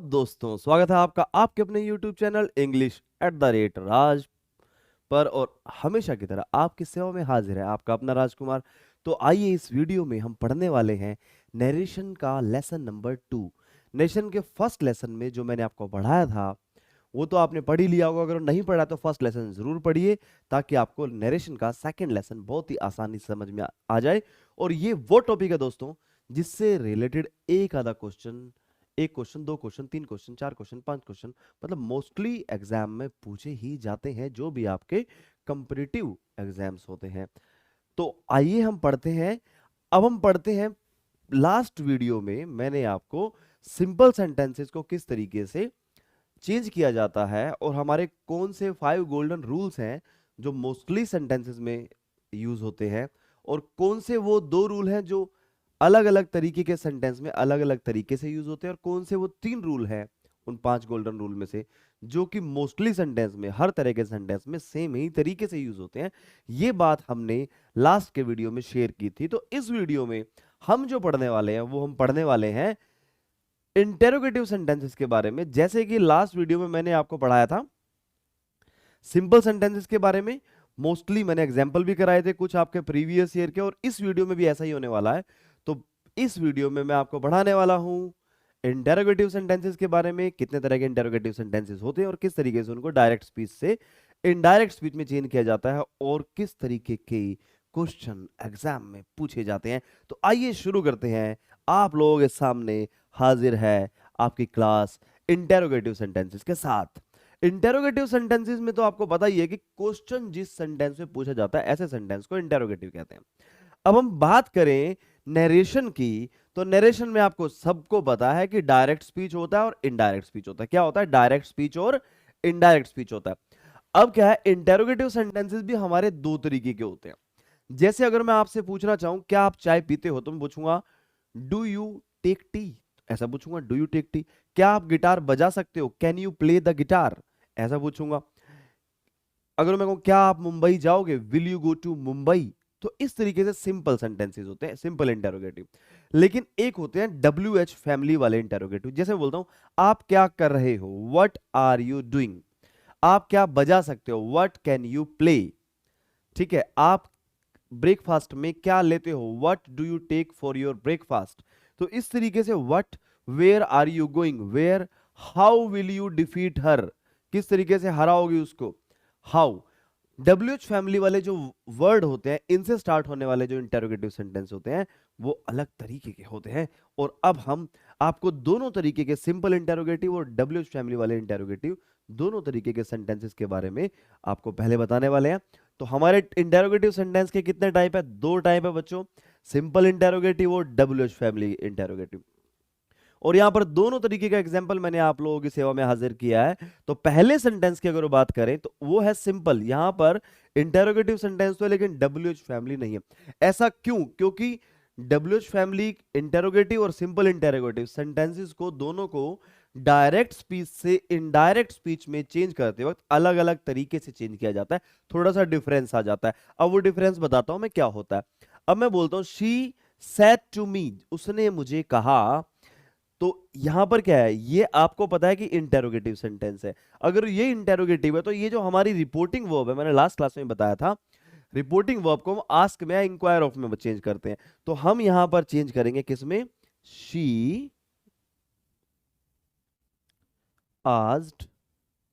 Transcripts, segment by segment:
दोस्तों, स्वागत है आपका आपके अपने YouTube चैनल इंग्लिश @राज पर और हमेशा की तरह आपकी सेवा में हाजिर है आपका अपना राजकुमार। तो आइए इस वीडियो में हम पढ़ने वाले हैं नरेशन का लेसन नंबर 2। नरेशन के फर्स्ट लेसन में जो मैंने आपको पढ़ाया था वो तो आपने पढ़ ही लिया होगा। अगर नहीं पढ़ा तो फर्स्ट लेसन जरूर पढ़िए ताकि आपको नरेशन का सेकंड लेसन बहुत ही आसानी से समझ में आ जाए। और ये वो टॉपिक है दोस्तों जिससे रिलेटेड एक आधा क्वेश्चन, एक क्वेश्चन, दो क्वेश्चन, तीन क्वेश्चन, चार क्वेश्चन, पांच क्वेश्चन, मतलब मोस्टली एग्जाम में पूछे ही जाते हैं जो भी आपके कंपटीटिव एग्जाम्स होते हैं। तो आइए हम पढ़ते हैं। अब हम पढ़ते हैं, लास्ट वीडियो में मैंने आपको सिंपल सेंटेंसेस को किस तरीके से चेंज किया जाता है और हमारे कौन से 5 गोल्डन रूल्स हैं जो मोस्टली सेंटेंसेस में यूज होते हैं और कौन से वो 2 रूल हैं जो अलग अलग तरीके के सेंटेंस में अलग अलग तरीके से यूज होते हैं और कौन से वो 3 रूल हैं उन 5 गोल्डन रूल में से जो कि मोस्टली सेंटेंस में, हर तरह के सेंटेंस में सेम ही तरीके से यूज होते हैं। ये बात हमने लास्ट के वीडियो में शेयर की थी। तो इस वीडियो में हम जो पढ़ने वाले हैं वो हम पढ़ने वाले हैं इंटेरोगेटिव सेंटेंसेस के बारे में। जैसे कि लास्ट वीडियो में मैंने आपको पढ़ाया था सिंपल सेंटेंसेस के बारे में, मोस्टली मैंने एग्जांपल भी कराए थे कुछ आपके प्रीवियस ईयर के, और इस वीडियो में भी ऐसा ही होने वाला है। तो इस वीडियो में मैं आपको पढ़ाने वाला हूं इंटेरोगेटिव सेंटेंसेस के बारे में, कितने तरह के इंटेरोगेटिव सेंटेंसेस होते हैं और किस तरीके से उनको डायरेक्ट स्पीच से इनडायरेक्ट स्पीच में चेंज किया जाता है और किस तरीके के क्वेश्चन एग्जाम में पूछे जाते हैं। तो आइए शुरू करते हैं। आप लोगों के सामने हाजिर है आपकी क्लास इंटेरोगेटिव सेंटेंसेस के साथ। इंटेरोगेटिव सेंटेंसेस में तो आपको पता ही है कि क्वेश्चन जिस सेंटेंस में पूछा जाता है ऐसे सेंटेंस को इंटेरोगेटिव कहते हैं। अब हम बात करें नरेशन की, तो नरेशन में आपको सबको पता है कि डायरेक्ट स्पीच होता है और इनडायरेक्ट स्पीच होता है। क्या होता है? डायरेक्ट स्पीच और इनडायरेक्ट स्पीच होता है। अब क्या है, इंटेरोगेटिव सेंटेंसेस भी हमारे 2 तरीके के होते हैं। जैसे अगर मैं आपसे पूछना चाहूं क्या आप चाय पीते हो, तो मैं पूछूंगा डू यू टेक टी, ऐसा पूछूंगा डू यू टेक टी। क्या आप गिटार बजा सकते हो, can you play the guitar, ऐसा पूछूंगा। अगर मैं कहूं क्या आप मुंबई जाओगे, will you go to Mumbai. तो इस तरीके से सिंपल सेंटेंसेस होते हैं, सिंपल इंटेरोगेटिव। लेकिन एक होते हैं WH फैमिली वाले इंटेरोगेटिव। जैसे मैं बोलता हूं आप क्या कर रहे हो, व्हाट आर यू डूइंग। आप क्या बजा सकते हो, व्हाट कैन यू प्ले। ठीक है, आप ब्रेकफास्ट में क्या लेते हो, what do you take for your breakfast. तो इस तरीके से what, where are you going, where, how will you defeat her, किस तरीके से हराओगे उसको, हाउ। WH फैमिली वाले जो वर्ड होते हैं, इनसे स्टार्ट होने वाले जो इंटेरोगेटिव सेंटेंस होते हैं वो अलग तरीके के होते हैं। और अब हम आपको दोनों तरीके के सिंपल इंटेरोगेटिव और WH फैमिली वाले इंटेरोगेटिव दोनों तरीके के सेंटेंसेस के बारे में आपको पहले बताने वाले हैं। तो हमारे इंटेरोगेटिव सेंटेंस के कितने टाइप है? 2 टाइप है बच्चों, सिंपल इंटेरोगेटिव और WH फैमिली इंटेरोगेटिव। और यहां पर दोनों तरीके का एग्जांपल मैंने आप लोगों की सेवा में हाजिर किया है। तो पहले सेंटेंस की अगर बात करें तो वो है सिंपल, यहां पर इंटेरोगेटिव सेंटेंस तो है लेकिन WH फैमिली नहीं है। ऐसा क्यों? क्योंकि WH फैमिली इंटेरोगेटिव और सिंपल इंटेरोगेटिव सेंटेंसेस को दोनों को डायरेक्ट स्पीच से इनडायरेक्ट स्पीच में चेंज करते वक्त अलग अलग तरीके से चेंज किया जाता है, थोड़ा सा डिफरेंस आ जाता है। अब वो डिफरेंस बताता हूं मैं क्या होता है। अब मैं बोलता हूं शी सेड टू मी, उसने मुझे कहा। तो यहां पर क्या है, ये आपको पता है कि इंटेरोगेटिव सेंटेंस है। अगर ये इंटेरोगेटिव है तो ये जो हमारी रिपोर्टिंग वर्ब है, मैंने लास्ट क्लास में बताया था रिपोर्टिंग वर्ब को हम आस्क में या इंक्वायर ऑफ में चेंज करते हैं। तो हम यहां पर चेंज करेंगे किसमें, शी आस्क्ड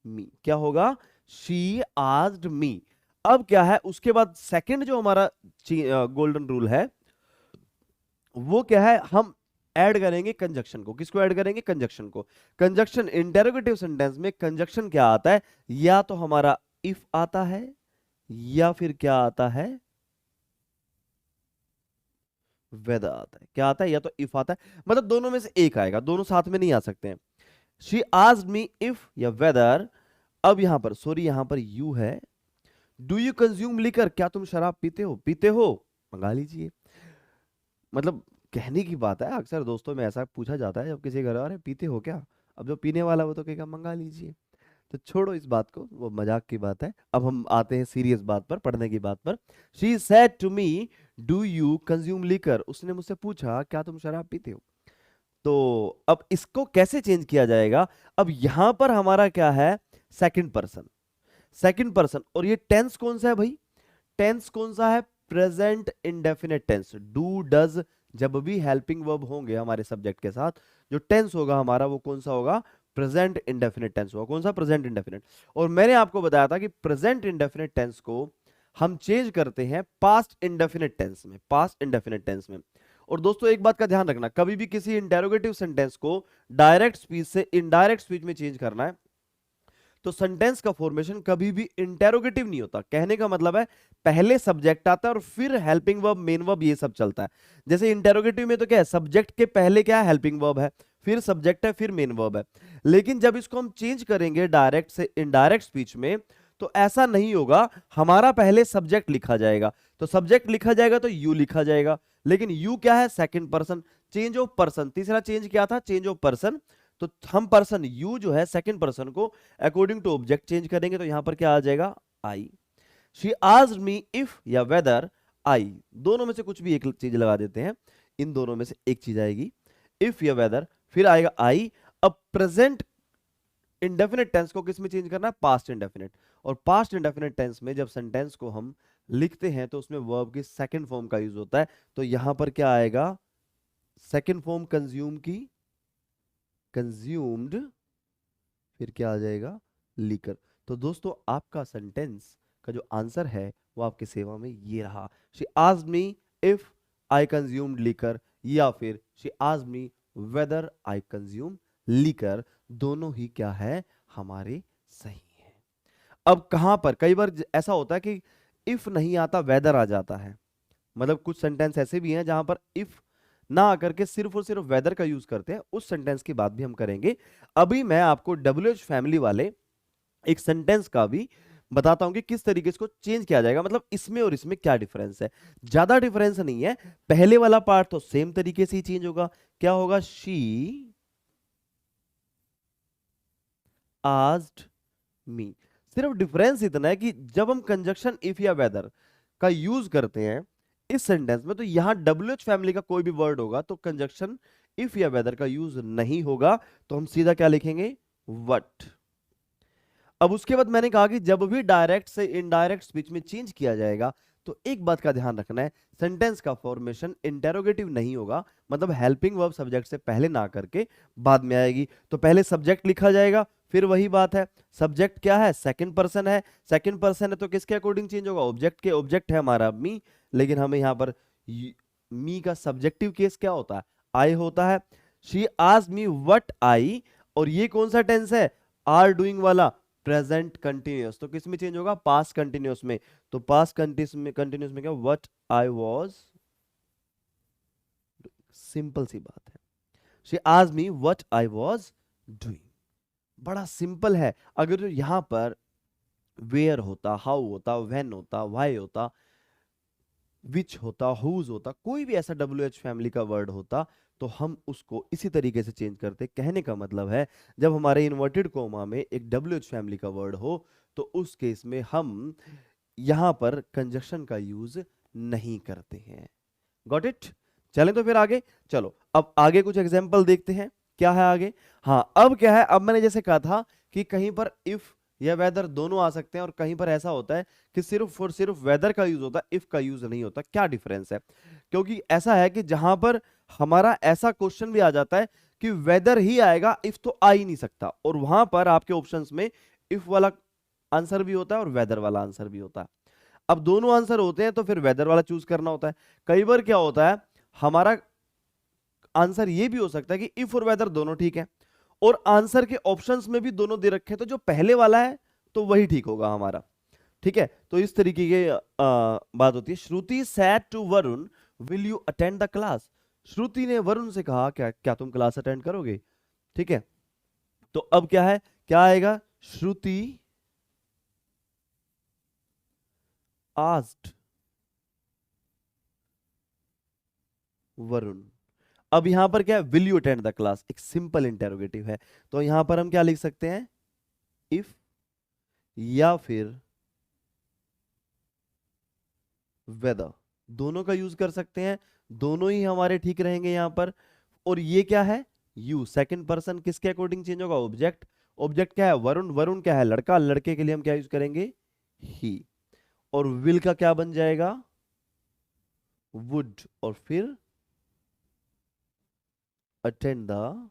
मी। क्या होगा? She asked me. अब क्या है उसके बाद सेकंड जो हमारा गोल्डन रूल है वो क्या है, हम ऐड करेंगे कंजक्शन को। किसको ऐड करेंगे? कंजक्शन को। कंजक्शन इंटेरोगेटिव सेंटेंस में कंजक्शन क्या आता है? या तो हमारा इफ आता है या फिर क्या आता है, वेदर आता है। क्या आता है? या तो इफ आता है, मतलब दोनों में से एक आएगा, दोनों साथ में नहीं आ सकते हैं। शी आस्क्ड मी इफ या वेदर। अब यहां पर सॉरी, यहां पर यू है। डू यू कंज्यूम लिकर, क्या तुम शराब पीते हो? पीते हो, मंगा लीजिए। मतलब कहने की बात है, अक्सर दोस्तों में ऐसा पूछा जाता है जब किसी घर, अरे पीते हो क्या? अब जो पीने वाला वो तो कहेगा मंगा लीजिए। तो छोड़ो इस बात को, वो मजाक की बात है। अब हम आते हैं सीरियस बात पर, पढ़ने की बात पर। She said to me do you consume liquor, उसने मुझसे पूछा क्या तुम शराब पीते हो? तो अब इसको कैसे चेंज किया जाएगा? अब यहां पर हमारा क्या है? Second person, second person. और ये टेंस कौन सा है भाई? टेंस कौन सा है? Present indefinite tense. Do does जब भी हेल्पिंग वर्ब होंगे हमारे सब्जेक्ट के साथ, जो टेंस होगा हमारा वो कौन सा होगा? प्रेजेंट इंडेफिनिट टेंस होगा। कौन सा? Present indefinite. और मैंने आपको बताया था कि प्रेजेंट इंडेफिनिट टेंस को हम चेंज करते हैं पास्ट इंडेफिनिट टेंस में, पास्ट इंडेफिनिट टेंस में। और दोस्तों एक बात का ध्यान रखना, कभी भी किसी इंटेरोगेटिव सेंटेंस को डायरेक्ट स्पीच से इनडायरेक्ट स्पीच में चेंज करना है तो सेंटेंस का फॉर्मेशन कभी भी इंटेरोगेटिव नहीं होता। कहने का मतलब है पहले सब्जेक्ट आता है और फिर हेल्पिंग वर्ब, मेन वर्ब, ये सब चलता है। जैसे इंटेरोगेटिव में तो क्या है? सब्जेक्ट के पहले क्या है? हेल्पिंग वर्ब है, फिर सब्जेक्ट है, फिर मेन वर्ब है। लेकिन जब इसको हम चेंज करेंगे डायरेक्ट से इनडायरेक्ट स्पीच में तो ऐसा नहीं होगा। हमारा पहले सब्जेक्ट लिखा जाएगा, तो सब्जेक्ट लिखा जाएगा तो यू लिखा जाएगा, लेकिन यू क्या है? Second person. Change of person, तीसरा चेंज क्या था? Change of person. तो हम पर्सन यू जो है सेकंड पर्सन को अकॉर्डिंग टू ऑब्जेक्ट चेंज करेंगे, तो यहां पर क्या आ जाएगा? आई। शी आस्क्ड मी इफ या वेदर आई, दोनों में से कुछ भी एक चीज लगा देते हैं, इन दोनों में से एक चीज आएगी, इफ या वेदर, फिर आएगा आई। अब प्रेजेंट इंडेफिनिट टेंस को किस में चेंज करना है? Past indefinite. और पास्ट इंडेफिनिट टेंस में जब सेंटेंस को हम लिखते हैं तो उसमें वर्ब की सेकंड फॉर्म का यूज होता है। तो यहां पर क्या आएगा? सेकंड फॉर्म कंज्यूम की, कंज्यूम्ड, फिर क्या आ जाएगा? लीकर। तो दोस्तों आपका सेंटेंस का जो आंसर है वो आपकी सेवा में ये रहा। She asked me if I consumed liquor, या फिर she asked me whether I consume liquor. दोनों ही क्या है? हमारे सही है। अब कहां पर कई बार ऐसा होता है कि इफ नहीं आता, वेदर आ जाता है। मतलब कुछ सेंटेंस ऐसे भी हैं जहां पर इफ ना आकर के सिर्फ और सिर्फ वेदर का यूज करते हैं। उस सेंटेंस की बात भी हम करेंगे। अभी मैं आपको WH फैमिली वाले एक सेंटेंस का भी बताता हूं कि किस तरीके से इसको चेंज किया जाएगा, मतलब इसमें और इसमें क्या डिफरेंस है। ज्यादा डिफरेंस नहीं है, पहले वाला पार्ट तो सेम तरीके से ही चेंज होगा। क्या होगा? She asked me. सिर्फ डिफरेंस इतना है कि जब हम कंजक्शन इफ या वेदर का यूज करते हैं इस सेंटेंस में, तो यहां WH फैमिली का कोई भी वर्ड होगा तो कंजक्शन इफ या वेदर का यूज नहीं होगा। तो हम सीधा क्या लिखेंगे? व्हाट। अब उसके बाद मैंने कहा कि जब भी डायरेक्ट से इनडायरेक्ट स्पीच में चेंज किया जाएगा तो एक बात का ध्यान रखना है, सेंटेंस का फॉर्मेशन इंटेरोगेटिव नहीं होगा। मतलब हेल्पिंग वर्ब सब्जेक्ट से पहले ना करके बाद में आएगी। तो पहले सब्जेक्ट लिखा जाएगा, फिर वही बात है, सब्जेक्ट क्या है? सेकंड पर्सन है। सेकंड पर्सन है तो किसके अकॉर्डिंग चेंज होगा? ऑब्जेक्ट के। ऑब्जेक्ट है हमारा मी, लेकिन हमें यहां पर मी का सब्जेक्टिव केस क्या होता है? आई होता है। She asked me what I, और ये कौन सा टेंस है? आर डूइंग वाला, प्रेजेंट कंटिन्यूअस। तो किस में चेंज होगा? पास्ट कंटिन्यूअस में। तो पास्ट कंटिन्यूअस में क्या? What I was. सिंपल सी बात है। She asked me what I was doing. बड़ा सिंपल है। अगर यहां पर वेयर होता, हाउ होता, व्हेन होता, व्हाई होता, विच होता, हुज होता, कोई भी ऐसा WH फैमिली का वर्ड होता तो हम उसको इसी तरीके से चेंज करते। कहने का मतलब है जब हमारे इन्वर्टेड कोमा में एक WH फैमिली का वर्ड हो तो उस केस में हम यहां पर कंजक्शन का यूज नहीं करते हैं। Got it? चलें तो फिर आगे। चलो अब आगे कुछ एग्जांपल देखते हैं। क्या है आगे? हाँ, अब क्या है? अब मैंने जैसे कहा था कि कहीं पर इफ या वेदर दोनों आ सकते हैं और कहीं पर ऐसा होता है कि सिर्फ और सिर्फ वेदर का यूज होता है, इफ का यूज नहीं होता। क्या डिफरेंस है? क्योंकि ऐसा है कि जहां पर हमारा ऐसा क्वेश्चन भी आ जाता है कि वेदर ही आएगा, इफ तो आ ही नहीं सकता, और वहां पर आपके ऑप्शंस में इफ वाला आंसर भी होता है और वेदर वाला आंसर भी होता है। अब दोनों आंसर होते हैं तो फिर वेदर वाला चूज करना होता है। कई बार क्या होता है, हमारा आंसर ये भी हो सकता है कि इफ और वेदर दोनों ठीक है और आंसर के ऑप्शंस में भी दोनों दे रखे हैं, तो जो पहले वाला है तो वही ठीक होगा हमारा। ठीक है, तो इस तरीके की बात होती है। Shruti said to Varun will you attend the class. Shruti ने वरुण से कहा क्या क्या तुम क्लास अटेंड करोगे? ठीक है, तो अब क्या है? क्या आएगा? श्रुति आस्क्ड वरुण। अब यहां पर क्या है? Will you attend the class, एक सिंपल इंटेरोगेटिव है। तो यहां पर हम क्या लिख सकते हैं? इफ या फिर वेदर, दोनों का यूज कर सकते हैं। दोनों ही हमारे ठीक रहेंगे यहां पर। और ये क्या है? यू। सेकंड पर्सन किसके अकॉर्डिंग चेंज होगा? ऑब्जेक्ट। ऑब्जेक्ट क्या है? वरुण। वरुण क्या है? लड़का। लड़के के लिए हम क्या यूज करेंगे? ही। और विल का क्या बन जाएगा? वुड। और फिर अटेंड द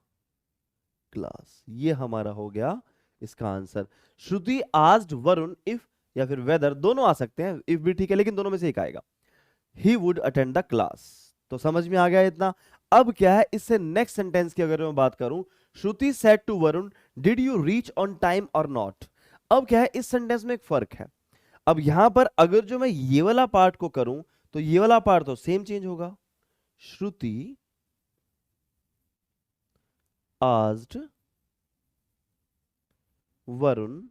क्लास। ये हमारा हो गया इसका answer. Shruti asked Varun if, या फिर वेदर, दोनों आ सकते हैं, इफ भी ठीक है, लेकिन दोनों में से एक आएगा। He would attend the class. तो समझ में आ गया इतना। अब क्या है, इससे नेक्स्ट सेंटेंस की अगर मैं बात करूं, Shruti said to Varun did you reach on time or not. अब क्या है, इस सेंटेंस में एक फर्क है। अब यहां पर अगर जो मैं ये वाला पार्ट को करूं, तो ये वाला पार्ट तो सेम चेंज होगा। श्रुति आस्क्ड वरुण।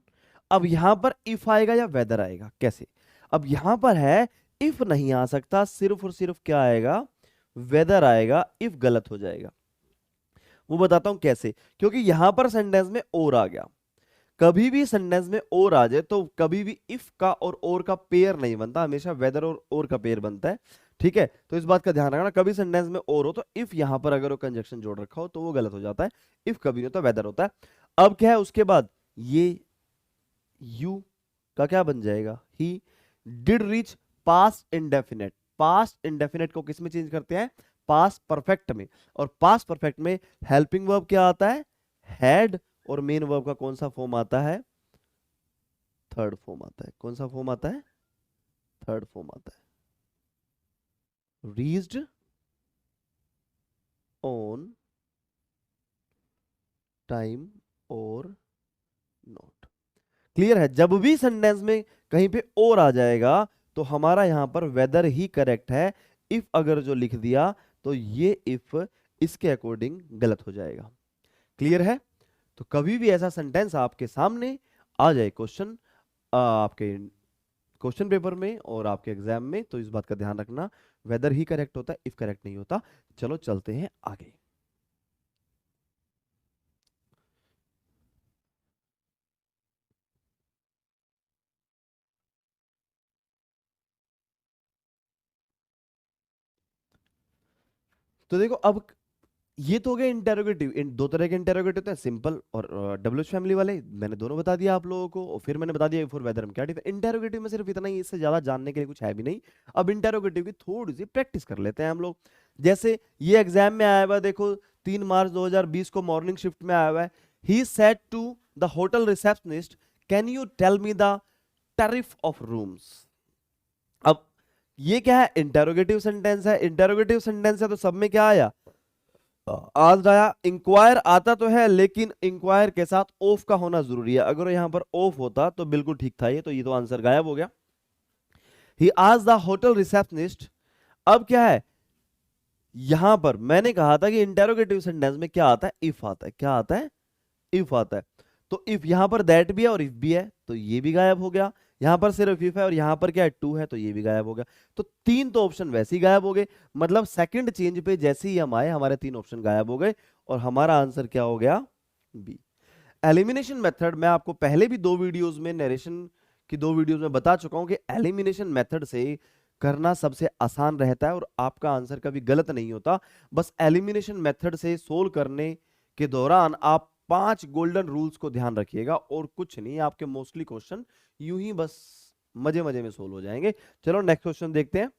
अब यहां पर इफ आएगा या वेदर आएगा? कैसे? अब यहां पर है इफ नहीं आ सकता, सिर्फ और सिर्फ क्या आएगा? वेदर आएगा। इफ गलत हो जाएगा। वो बताता हूं कैसे। क्योंकि यहां पर सेंटेंस में और आ गया। कभी भी सेंटेंस में और आ जाए तो कभी भी इफ का और का पेयर नहीं बनता, हमेशा वेदर और का पेयर बनता है। ठीक है, तो इस बात का ध्यान रखना। कभी सेंटेंस में और हो तो इफ यहां पर अगर वो कंजक्शन जोड़ रखा हो तो वो गलत हो जाता है। इफ कभी नहीं तो वेदर होता है। अब क्या है, उसके बाद ये यू का क्या बन जाएगा? He. Did reach past indefinite. Past indefinite को किस में चेंज करते हैं? पास्ट परफेक्ट में। और पास्ट परफेक्ट में हेल्पिंग वर्ब क्या आता है? हैड। और मेन वर्ब का कौन सा फॉर्म आता है? थर्ड फॉर्म आता है। कौन सा फॉर्म आता है? थर्ड फॉर्म आता है। Reached on time or not. Clear है? जब भी सेंटेंस में कहीं पे और आ जाएगा तो हमारा यहां पर वेदर ही करेक्ट है। इफ अगर जो लिख दिया तो ये इफ इसके अकॉर्डिंग गलत हो जाएगा। क्लियर है? तो कभी भी ऐसा सेंटेंस आपके सामने आ जाए क्वेश्चन, आपके क्वेश्चन पेपर में और आपके एग्जाम में, तो इस बात का ध्यान रखना, वेदर ही करेक्ट होता है, इफ करेक्ट नहीं होता। चलो चलते हैं आगे। तो देखो, अब ये तो हो गया इंटेरोगेटिव। इन दो तरह के इंटेरोगेटिव होते हैं, सिंपल और डब्ल्यूएच फैमिली वाले। मैंने दोनों बता दिया आप लोगों को, और फिर मैंने बता दिया फॉर वेदर में क्या डिफरेंस। इंटेरोगेटिव में सिर्फ इतना ही, इससे ज्यादा जानने के लिए कुछ है भी नहीं। अब इंटेरोगेटिव की थोड़ी सी प्रैक्टिस कर लेते हैं हम लोग। जैसे ये एग्जाम में आया हुआ है, देखो 3 मार्च 2020 को मॉर्निंग शिफ्ट में आया हुआ है। He said to the hotel receptionist can you tell me the tariff of rooms. अब ये क्या है? इंटेरोगेटिव सेंटेंस है। इंटेरोगेटिव सेंटेंस है तो सब में क्या आया? आज आया। इंक्वायर आता तो है, लेकिन इंक्वायर के साथ ऑफ का होना जरूरी है। अगर यहां पर ऑफ होता तो बिल्कुल ठीक था ये, तो ये तो आंसर गायब हो गया। He asked the hotel receptionist. अब क्या है, यहां पर मैंने कहा था कि इंटेरोगेटिव सेंटेंस में क्या आता है? इफ आता है। क्या आता है? इफ आता है। तो इफ यहां पर दैट भी है और इफ भी है, तो ये भी गायब हो गया। यहां पर सिर्फ इफ है और यहां पर क्या है? टू है, तो ये भी गायब हो गया। तो तीन तो ऑप्शन वैसे ही गायब हो गए। मतलब सेकंड चेंज पे जैसे ही हम आए, हमारे तीन ऑप्शन गायब हो गए और हमारा आंसर क्या हो गया? बी। एलिमिनेशन मेथड मैं आपको पहले भी दो वीडियोस में, नरेशन की दो वीडियोस में बता चुका हूं कि एलिमिनेशन मेथड से करना सबसे आसान रहता है और आपका आंसर कभी गलत नहीं होता। बस एलिमिनेशन मेथड से सोल्व करने के दौरान आप 5 गोल्डन रूल्स को ध्यान रखिएगा और कुछ नहीं। आपके मोस्टली क्वेश्चन यूं ही बस मजे मजे में सोल्व हो जाएंगे। चलो नेक्स्ट क्वेश्चन देखते हैं।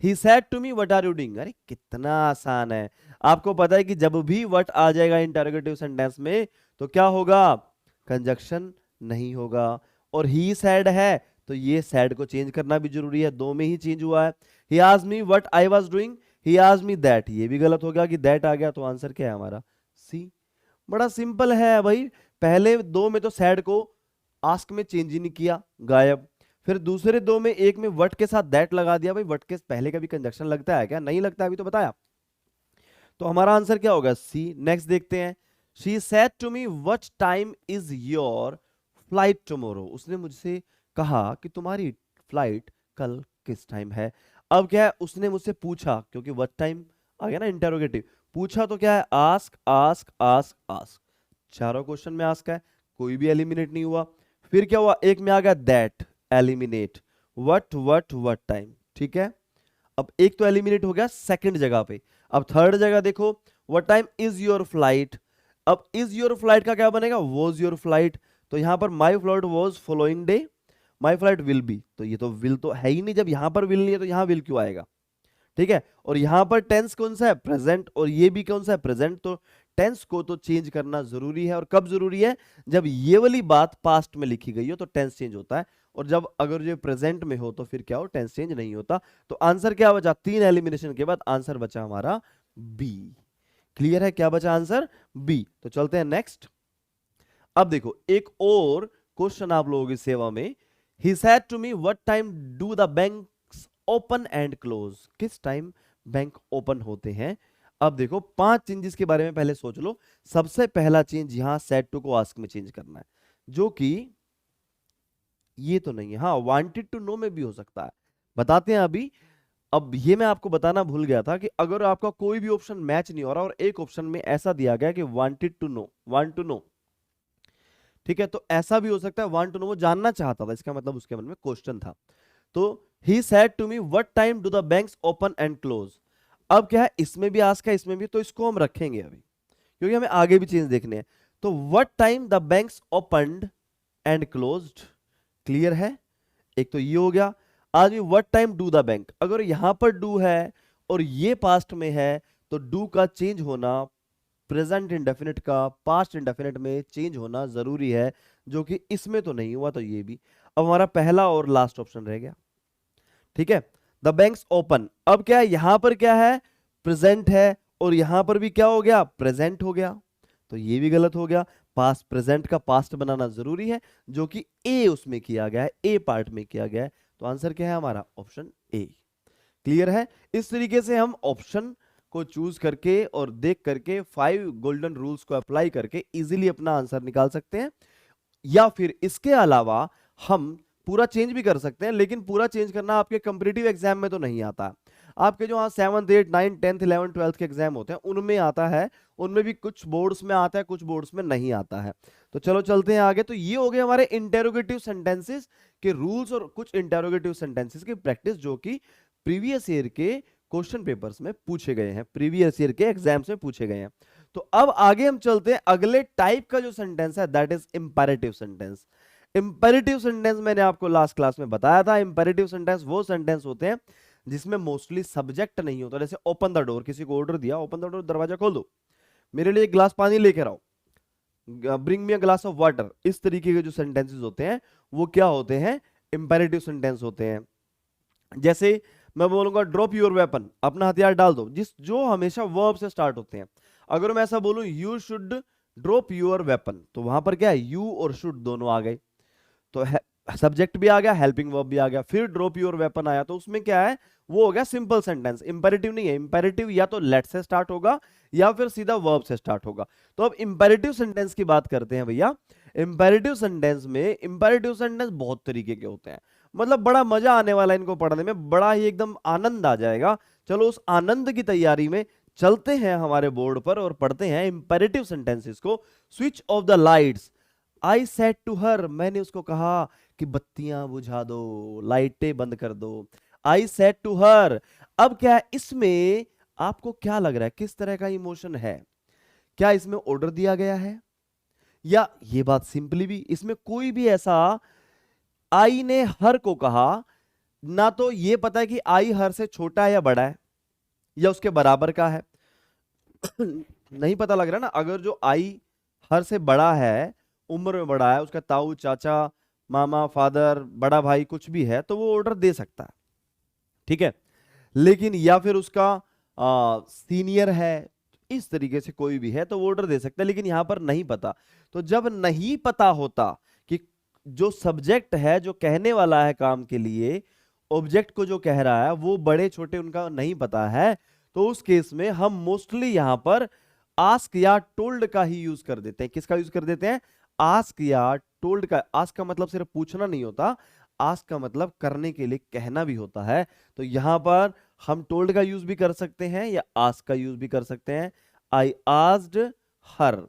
He said to me what are you doing? अरे कितना आसान है। आपको पता है कि जब भी what आ जाएगा इंटरोगेटिव सेंटेंस में तो क्या होगा? कंजक्शन नहीं होगा। और he said है तो ये said को चेंज करना भी जरूरी है, दो में ही चेंज हुआ है। He asked me what I was doing, he asked me that, ये भी गलत हो गया कि that आ गया, तो आंसर क्या है हमारा? सी। बड़ा सिंपल है भाई। पहले दो में तो said को आस्क में चेंज ही नहीं किया, गायब। फिर दूसरे दो में, एक में वट के साथ दैट लगा दिया। भाई वट के पहले कभी कंजक्शन लगता है क्या? नहीं लगता, अभी तो बताया। तो हमारा आंसर क्या होगा? सी। नेक्स्ट देखते हैं। She said to me what time is your flight tomorrow. उसने मुझसे कहा कि तुम्हारी फ्लाइट कल किस टाइम है। अब क्या है, उसने मुझसे पूछा, क्योंकि व्हाट टाइम आ गया ना इंटेरोगेटिव। पूछा तो क्या है? Ask ask ask ask. चारों क्वेश्चन में आस्क है, कोई भी एलिमिनेट नहीं हुआ। फिर क्या हुआ? एक में आ गया दैट, एलिमिनेट। What time. ठीक है, अब एक तो एलिमिनेट हो गया सेकंड जगह पे। अब थर्ड जगह देखो, what time is your flight. अब इज योर फ्लाइट का क्या बनेगा, वॉज योर फ्लाइट। तो यहां पर my flight was following day, my flight will be, तो ये तो विल तो है ही नहीं, जब यहां पर विल नहीं है तो यहां विल क्यों आएगा। ठीक है, और यहां पर टेंस कौन सा है, प्रेजेंट, और ये भी कौन सा है, प्रेजेंट। तो टेंस को तो चेंज करना जरूरी है, और कब जरूरी है, जब ये वाली बात पास्ट में लिखी गई हो तो टेंस चेंज होता है, और जब अगर ये प्रेजेंट में हो तो फिर क्या हो, टेंस चेंज नहीं होता। तो आंसर क्या बचा, 3 एलिमिनेशन के बाद आंसर बचा हमारा बी। क्लियर है, क्या बचा आंसर, बी। तो चलते हैं नेक्स्ट। अब देखो एक और क्वेश्चन आप लोगों की सेवा में, he said to me what time do the banks open and close, किस टाइम बैंक ओपन होते हैं। अब देखो 5 चेंजेस के बारे में पहले सोच लो। सबसे पहला चेंज यहां सेड टू को आस्क में चेंज करना है, जो कि ये तो नहीं है, हाँ वांटेड टू नो में भी हो सकता है, बताते हैं अभी। अब ये मैं आपको बताना भूल गया था कि अगर आपका कोई भी ऑप्शन मैच नहीं हो रहा और एक ऑप्शन में ऐसा दिया गया कि wanted to know, want to know, ठीक है, तो ऐसा भी हो सकता है वांट टू नो, वो जानना चाहता था, इसका मतलब उसके मन में क्वेश्चन था। तो he said to me what time do the banks open and close. अब क्या है, इसमें भी आस्क है, इसमें भी, तो इसको हम रखेंगे अभी क्योंकि हमें आगे भी चेंज देखने हैं। तो what time the banks opened and closed, clear है, एक तो ये हो गया। आज भी what time do the bank, अगर यहां पर डू है और ये पास्ट में है तो डू का चेंज होना प्रेजेंट इंडेफिनिट का पास्ट इंडेफिनिट में चेंज होना जरूरी है, जो कि इसमें तो नहीं हुआ, तो ये भी। अब हमारा पहला और लास्ट ऑप्शन रह गया, ठीक है, द बैंक्स ओपन। अब क्या है, यहां पर क्या है, प्रेजेंट है, और यहां पर भी क्या हो गया, प्रेजेंट हो गया, तो ये भी गलत हो गया। पास्ट प्रेजेंट का पास्ट बनाना जरूरी है, जो कि ए उसमें किया गया है, ए पार्ट में किया गया है। तो आंसर क्या है हमारा, ऑप्शन ए। क्लियर है, इस तरीके से हम ऑप्शन को चूज करके और देख करके 5 गोल्डन रूल्स को अप्लाई करके इजीली अपना आंसर निकाल सकते हैं। या फिर इसके अलावा हम पूरा चेंज भी कर सकते हैं, लेकिन पूरा चेंज करना आपके कंपटीटिव एग्जाम में तो नहीं आता। आपके जो हाँ 7th 8th 9th 10th 11th 12th के एग्जाम होते हैं उनमें आता है, उनमें भी कुछ बोर्ड्स में आता है, कुछ बोर्ड्स में नहीं आता है। तो चलो चलते हैं आगे। तो ये हो गए हमारे इंटेरोगेटिव सेंटेंसेस के रूल्स और कुछ इंटेरोगेटिव सेंटेंसेस की प्रैक्टिस, जो कि प्रीवियस ईयर के क्वेश्चन पेपर्स में पूछे गए हैं, प्रीवियस ईयर के एग्जाम्स में पूछे गए हैं। तो अब आगे हम चलते हैं, अगले टाइप का जो सेंटेंस है that is imperative sentence. Imperative sentence मैंने आपको लास्ट क्लास में बताया था, इंपेरेटिव सेंटेंस वो सेंटेंस होते हैं जिसमें मोस्टली सब्जेक्ट नहीं होता। जैसे ओपन द डोर, किसी को ऑर्डर दिया, ओपन द डोर, दरवाजा खोल दो, मेरे लिए एक गिलास पानी लेकर आओ, bring me a glass of water. इस तरीके के जो सेंटेंसेस होते हैं वो क्या होते हैं, इंपेरेटिव सेंटेंस होते हैं। जैसे मैं बोलूंगा ड्रॉप योर वेपन, अपना हथियार डाल दो, जो हमेशा वर्ब से स्टार्ट होते हैं। अगर मैं ऐसा बोलूं you should drop your weapon, तो वहां पर क्या है, यू और शुड दोनों आ गए, तो सब्जेक्ट भी आ गया, हेल्पिंग वर्ब भी आ गया, फिर ड्रॉप योर वेपन आया, तो उसमें क्या है, वो हो गया सिंपल सेंटेंस, इंपेरेटिव नहीं है। इंपेरेटिव या तो लेट से स्टार्ट होगा या फिर सीधा वर्ब से स्टार्ट होगा। तो अब इंपेरेटिव सेंटेंस की बात करते हैं भैया। इंपेरेटिव सेंटेंस में, इंपेरेटिव सेंटेंस बहुत तरीके के होते हैं, मतलब बड़ा मजा आने वाला है इनको पढ़ने में, बड़ा ही एकदम आनंद आ जाएगा। चलो उस आनंद की तैयारी में चलते हैं हमारे बोर्ड पर और पढ़ते हैं इंपेरेटिव सेंटेंसेस को। Switch off the lights, I said to her, मैंने उसको कहा कि बत्तियां बुझा दो, लाइटें बंद कर दो। I said to her. अब क्या है, इसमें आपको क्या लग रहा है, किस तरह का इमोशन है, क्या इसमें ऑर्डर दिया गया है, या ये बात सिंपली भी इसमें कोई भी ऐसा आई ने हर को कहा, ना तो ये पता है कि आई हर से छोटा है या बड़ा है या उसके बराबर का है, नहीं पता लग रहा ना। अगर जो आई हर से बड़ा है, उम्र में बड़ा है, उसका ताऊ चाचा मामा फादर बड़ा भाई कुछ भी है, तो वो ऑर्डर दे सकता है, ठीक है। लेकिन या फिर उसका सीनियर है, इस तरीके से कोई भी है तो वो ऑर्डर दे सकता है, लेकिन यहां पर नहीं पता। तो जब नहीं पता होता कि जो सब्जेक्ट है जो कहने वाला है काम के लिए, ऑब्जेक्ट को जो कह रहा है वो बड़े छोटे उनका नहीं पता है, तो उस केस में हम मोस्टली यहां पर आस्क या टोल्ड का ही यूज कर देते हैं। किसका यूज कर देते हैं, आस्क या टोल्ड का। आस्क का मतलब सिर्फ पूछना नहीं होता, आस्क का मतलब करने के लिए कहना भी होता है। तो यहां पर हम टोल्ड का यूज भी कर सकते हैं या आस्क का यूज भी कर सकते हैं। I asked her.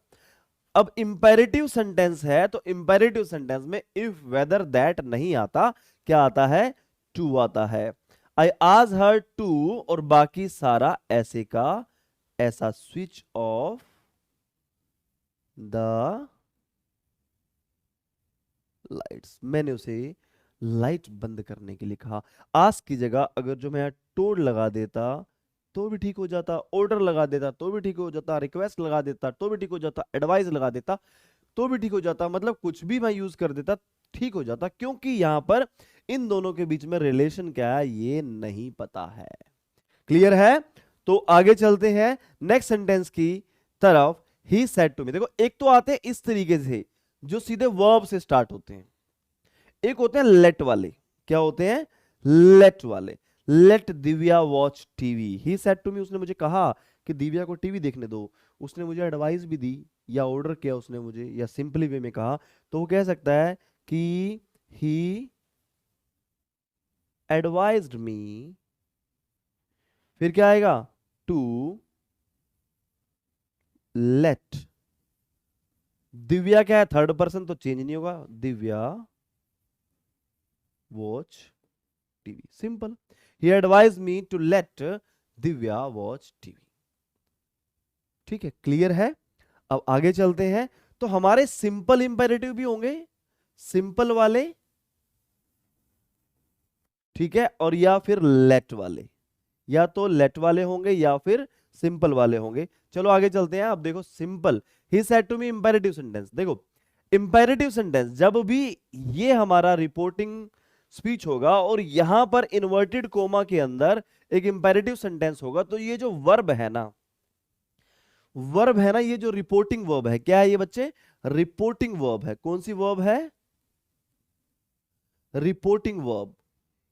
अब इंपेरेटिव सेंटेंस है, तो इंपेरेटिव सेंटेंस में इफ वेदर दैट नहीं आता, क्या आता है, टू आता है। आई आस्क्ड हर टू, और बाकी सारा ऐसे का ऐसा स्विच ऑफ द लाइट्स, मैंने उसे लाइट बंद करने के लिए कहा। आस्क की जगह अगर जो मैं टोल्ड लगा देता तो भी ठीक हो जाता, ऑर्डर लगा देता तो भी ठीक हो जाता, रिक्वेस्ट लगा देता तो भी ठीक हो जाता, एडवाइस लगा देता तो भी ठीक हो जाता, मतलब कुछ भी मैं यूज कर देता ठीक हो जाता, क्योंकि यहां पर इन दोनों के बीच में रिलेशन क्या है ये नहीं पता है। क्लियर है? तो आगे चलते हैं नेक्स्ट सेंटेंस की तरफ। ही सेड टू मी, देखो एक तो आते हैं इस तरीके से जो सीधे वर्ब से स्टार्ट होते हैं, एक होते हैं लेट वाले। क्या होते हैं? लेट वाले। Let Divya watch TV. He said to me, उसने मुझे कहा कि दिव्या को टीवी देखने दो। उसने मुझे एडवाइस भी दी या ऑर्डर किया उसने मुझे, या सिंपली वे में कहा तो वो कह सकता है कि ही एडवाइज्ड मी, फिर क्या आएगा? टू लेट दिव्या, क्या है? थर्ड पर्सन तो चेंज नहीं होगा, Divya watch TV. Simple. He advise me to let Divya watch TV. ठीक है, क्लियर है? अब आगे चलते हैं। तो हमारे सिंपल इंपेरेटिव भी होंगे, सिंपल वाले, ठीक है, और या फिर लेट वाले, या तो लेट वाले होंगे या फिर सिंपल वाले होंगे। चलो आगे चलते हैं। अब देखो simple, he said to me imperative sentence. देखो इंपेरेटिव सेंटेंस जब भी ये हमारा रिपोर्टिंग स्पीच होगा और यहां पर इन्वर्टेड कोमा के अंदर एक इंपेरेटिव सेंटेंस होगा, तो ये जो वर्ब है ना, वर्ब है ना, ये जो रिपोर्टिंग वर्ब है, क्या है ये बच्चे? रिपोर्टिंग वर्ब है। कौन सी वर्ब है? Reporting verb.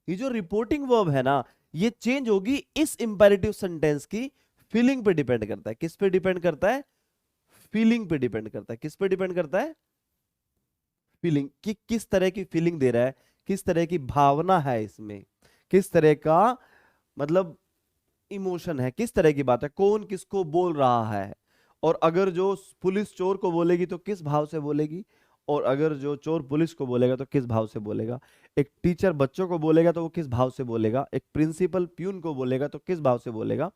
ये जो रिपोर्टिंग वर्ब है ना, ये चेंज होगी इस इंपेरेटिव सेंटेंस की फीलिंग पे डिपेंड करता है। किस पे डिपेंड करता है? फीलिंग पे डिपेंड करता है। किस पे डिपेंड करता है? फीलिंग, कि किस तरह की फीलिंग दे रहा है, किस तरह की भावना है इसमें, किस तरह का मतलब इमोशन है, किस तरह की बात है, कौन किसको बोल रहा है। और अगर जो पुलिस चोर को बोलेगी तो किस भाव से बोलेगी, और अगर जो चोर पुलिस को बोलेगा तो किस भाव से बोलेगा। एक टीचर बच्चों को बोलेगा तो वो किस भाव से बोलेगा, एक प्रिंसिपल प्यून को बोलेगा तो किस भाव से बोलेगा,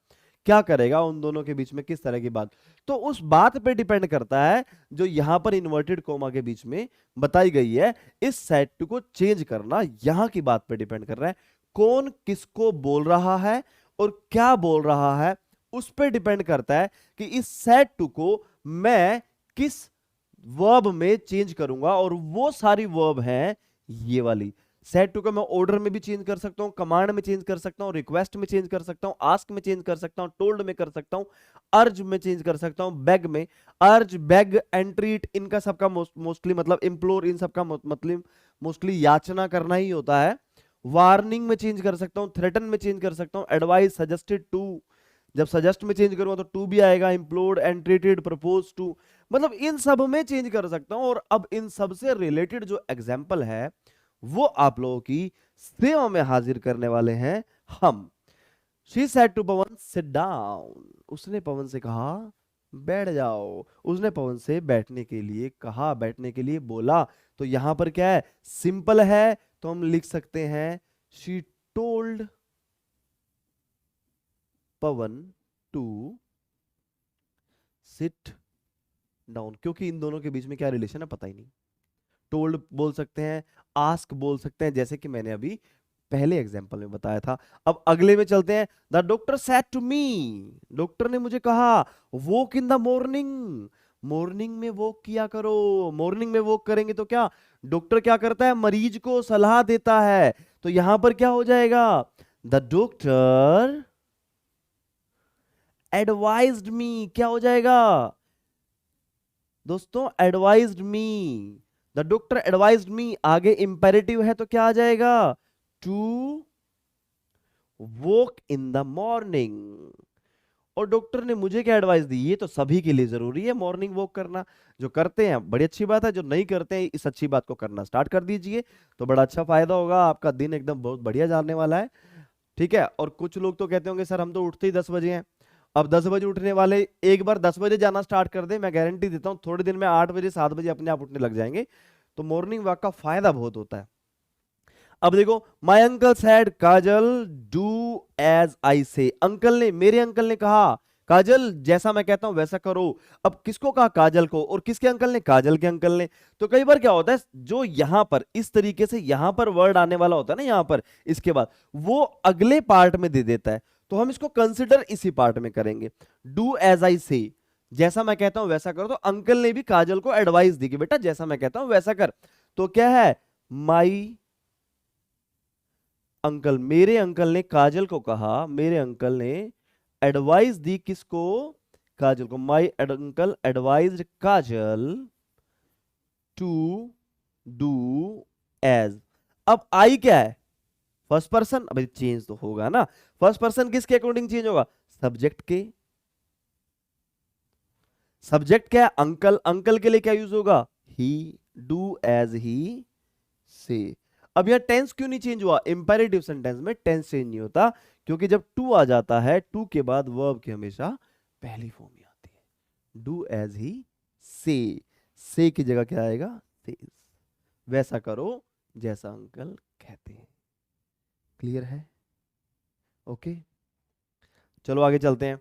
क्या करेगा, उन दोनों के बीच में किस तरह की बात, तो उस बात पे डिपेंड करता है जो यहां पर इन्वर्टेड कोमा के बीच में बताई गई है। इस सेट टू को चेंज करना यहां की बात पे डिपेंड कर रहा है, कौन किसको बोल रहा है और क्या बोल रहा है, उस पर डिपेंड करता है कि इस सेट टू को मैं किस वर्ब में चेंज करूंगा। और वो सारी वर्ब है ये वाली। सेट टू को मैं ऑर्डर में भी चेंज कर सकता हूं, कमांड में चेंज कर सकता हूं, रिक्वेस्ट में चेंज कर सकता हूं, आस्क में चेंज कर सकता हूं, टोल्ड में कर सकता हूं, अर्ज में चेंज कर सकता हूं, बेग में। अर्ज, बेग, एंट्रीट, इनका सबका मोस्टली मतलब इम्प्लोर, इन सबका मतलब मोस्टली याचना करना ही होता है। वार्निंग में चेंज कर सकता हूं, थ्रेटन में चेंज कर सकता हूं, एडवाइस, सजेस्टेड टू, जब सजेस्ट में चेंज करूंगा तो टू भी आएगा, इम्प्लोर्ड, एंट्रेटेड, प्रपोज टू, मतलब इन सब में चेंज कर सकता हूं। और अब इन सब से रिलेटेड जो एग्जाम्पल है वो आप लोगों की सेवा में हाजिर करने वाले हैं हम। She said to Pawan sit down, उसने पवन से कहा बैठ जाओ, उसने पवन से बैठने के लिए कहा, बैठने के लिए बोला। तो यहां पर क्या है? सिंपल है, तो हम लिख सकते हैं she told Pawan to sit down, क्योंकि इन दोनों के बीच में क्या रिलेशन है पता ही नहीं। टोल्ड बोल सकते हैं, आस्क बोल सकते हैं, जैसे कि मैंने अभी पहले एग्जांपल में बताया था। अब अगले में चलते हैं। The doctor said to me, doctor ने मुझे कहा walk in the morning, morning में वॉक किया करो। मॉर्निंग में वॉक करेंगे तो क्या, डॉक्टर क्या करता है? मरीज को सलाह देता है। तो यहां पर क्या हो जाएगा? द डॉक्टर एडवाइज्ड मी, क्या हो जाएगा दोस्तों? Advised me, the doctor advised me. आगे इंपेरेटिव है तो क्या आ जाएगा? To walk in the morning. और डॉक्टर ने मुझे क्या एडवाइस दी? ये तो सभी के लिए जरूरी है मॉर्निंग वॉक करना। जो करते हैं बड़ी अच्छी बात है, जो नहीं करते हैं इस अच्छी बात को करना स्टार्ट कर दीजिए, तो बड़ा अच्छा फायदा होगा, आपका दिन एकदम बहुत बढ़िया जाने वाला है। ठीक है। और कुछ लोग तो कहते होंगे सर हम तो उठते ही 10 बजे हैं। अब 10 बजे उठने वाले एक बार 10 बजे जाना स्टार्ट कर दे, मैं गारंटी देता हूं थोड़े दिन में 8 बजे 7 बजे अपने आप उठने लग जाएंगे। तो मॉर्निंग वॉक का फायदा बहुत होता है। अब देखो, my uncle said Kajal do as I say, uncle ने, मेरे अंकल ने कहा काजल जैसा मैं कहता हूं वैसा करो। अब किसको कहा? काजल को। और किसके अंकल ने? काजल के अंकल ने। तो कई बार क्या होता है, जो यहां पर इस तरीके से यहां पर वर्ड आने वाला होता है ना, यहां पर इसके बाद वो अगले पार्ट में दे देता है, तो हम इसको कंसिडर इसी पार्ट में करेंगे। डू एज आई से, जैसा मैं कहता हूं वैसा करो। तो अंकल ने भी काजल को एडवाइस दी कि बेटा जैसा मैं कहता हूं वैसा कर। तो क्या है? माई अंकल, मेरे अंकल ने काजल को कहा, मेरे अंकल ने एडवाइस दी किसको? काजल को। My uncle advised Kajal to do as. अब आई क्या है? First person. अब चेंज तो होगा ना, फर्स्ट पर्सन किसके अकॉर्डिंग चेंज होगा? सब्जेक्ट के। सब्जेक्ट क्या है? अंकल। अंकल के लिए क्या यूज होगा? ही। डू एज ही से। अब यहां टेंस क्यों नहीं चेंज हुआ? इंपेरेटिव सेंटेंस में टेंस चेंज नहीं होता, क्योंकि जब टू आ जाता है, टू के बाद वर्ब की हमेशा पहली फॉर्म ही आती है। डू एज ही से की जगह क्या आएगा? सेज। वैसा करो जैसा अंकल कहते हैं। क्लियर है? ओके, चलो आगे चलते हैं।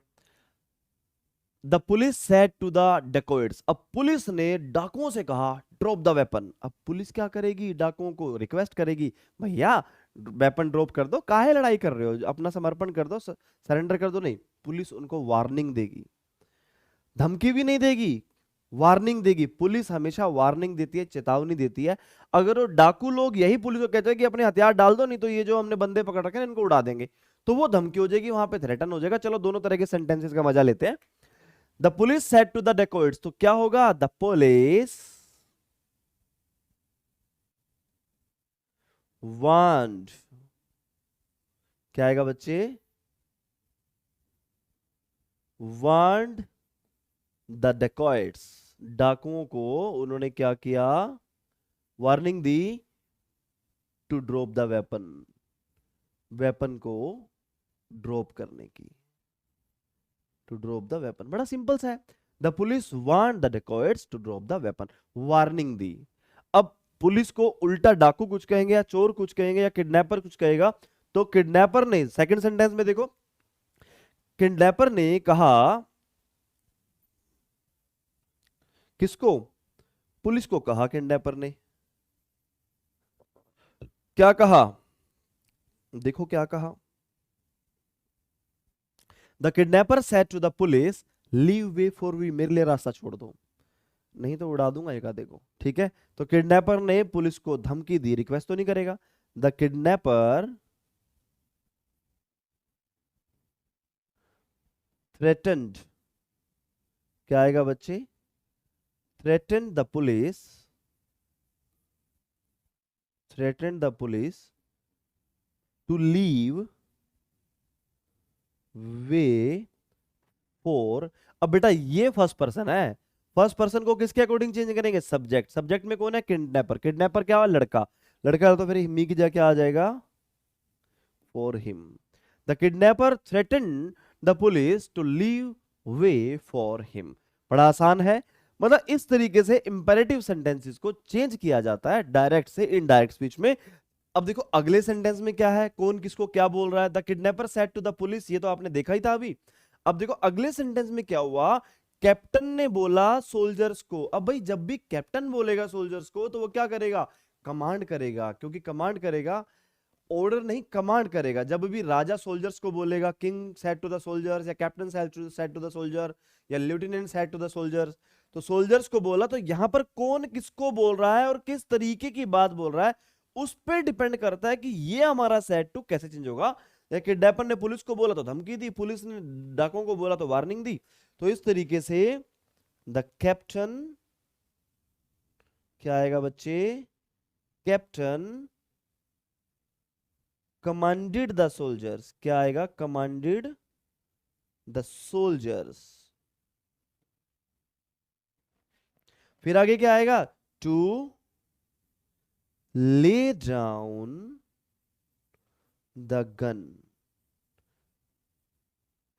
The police said to the dacoits. अब पुलिस ने डाकुओं से कहा ड्रॉप द वेपन। अब पुलिस क्या करेगी? डाकुओं को रिक्वेस्ट करेगी, भैया वेपन ड्रॉप कर दो, काहे लड़ाई कर रहे हो, अपना समर्पण कर दो, सरेंडर कर दो। नहीं, पुलिस उनको वार्निंग देगी, धमकी भी नहीं देगी, वार्निंग देगी। पुलिस हमेशा वार्निंग देती है, चेतावनी देती है। अगर वो डाकू लोग यही पुलिस को कहते हैं कि अपने हथियार डाल दो, नहीं तो ये जो हमने बंदे पकड़ रखे हैं इनको उड़ा देंगे, तो वो धमकी हो जाएगी, वहां पे थ्रेटन हो जाएगा। चलो दोनों तरह के सेंटेंसेस का मजा लेते हैं। The police said to the dacoits, तो क्या होगा? द पुलिस वांट, क्या आएगा बच्चे? वांट द डेकोइट्स, डाकुओं को उन्होंने क्या किया? वार्निंग दी to drop the weapon, weapon को ड्रॉप करने की। टू ड्रॉप द वेपन, बड़ा सिंपल सा है। The police want the dacoits to drop the weapon, warning दी। अब पुलिस को उल्टा डाकू कुछ कहेंगे या चोर कुछ कहेंगे या किडनैपर कुछ कहेगा? तो किडनैपर ने, सेकंड सेंटेंस में देखो, किडनैपर ने कहा किसको? पुलिस को कहा किडनैपर ने। क्या कहा? देखो क्या कहा। The kidnapper said to the police leave way for we, मेरे लिए रास्ता छोड़ दो, नहीं तो उड़ा दूंगा एक आधे को। ठीक है, तो किडनैपर ने पुलिस को धमकी दी, रिक्वेस्ट तो नहीं करेगा। द किडनैपर थ्रेटन्ड, क्या आएगा बच्चे? Threatened the police, threatened the police to leave way for. अब बेटा ये फर्स्ट पर्सन है, फर्स्ट पर्सन को किसके अकॉर्डिंग चेंज करेंगे? सब्जेक्ट। सब्जेक्ट में कौन है? किडनैपर। किडनैपर क्या हुआ? लड़का। लड़का तो फिर मी की जगह क्या आ जाएगा? For him. The kidnapper threatened the police to leave way for him. बड़ा आसान है, मतलब इस तरीके से इंपेरेटिव सेंटेंसेस को चेंज किया जाता है डायरेक्ट से इनडायरेक्ट स्पीच में। अब देखो अगले सेंटेंस में क्या है, कौन किसको क्या बोल रहा है? The kidnapper said to the police, ये तो आपने देखा ही था अभी। अब देखो अगले सेंटेंस में क्या हुआ, कैप्टन ने बोला सोल्जर्स को। अब भाई जब भी कैप्टन बोलेगा सोल्जर्स को तो वो क्या करेगा? कमांड करेगा, क्योंकि कमांड करेगा, ऑर्डर नहीं, कमांड करेगा। जब भी राजा सोल्जर्स को बोलेगा, king said to the soldiers, या captain said to the soldier, या lieutenant said to the soldiers, तो सोल्जर्स को बोला। तो यहां पर कौन किसको बोल रहा है और किस तरीके की बात बोल रहा है, उस पर डिपेंड करता है कि ये हमारा सेड टू कैसे चेंज होगा। किडनैपर ने पुलिस को बोला तो धमकी दी, पुलिस ने डाकुओं को बोला तो वार्निंग दी। तो इस तरीके से द कैप्टन, क्या आएगा बच्चे? कैप्टन कमांडेड द सोल्जर्स, क्या आएगा? Commanded the soldiers. फिर आगे क्या आएगा? To lay down the gun.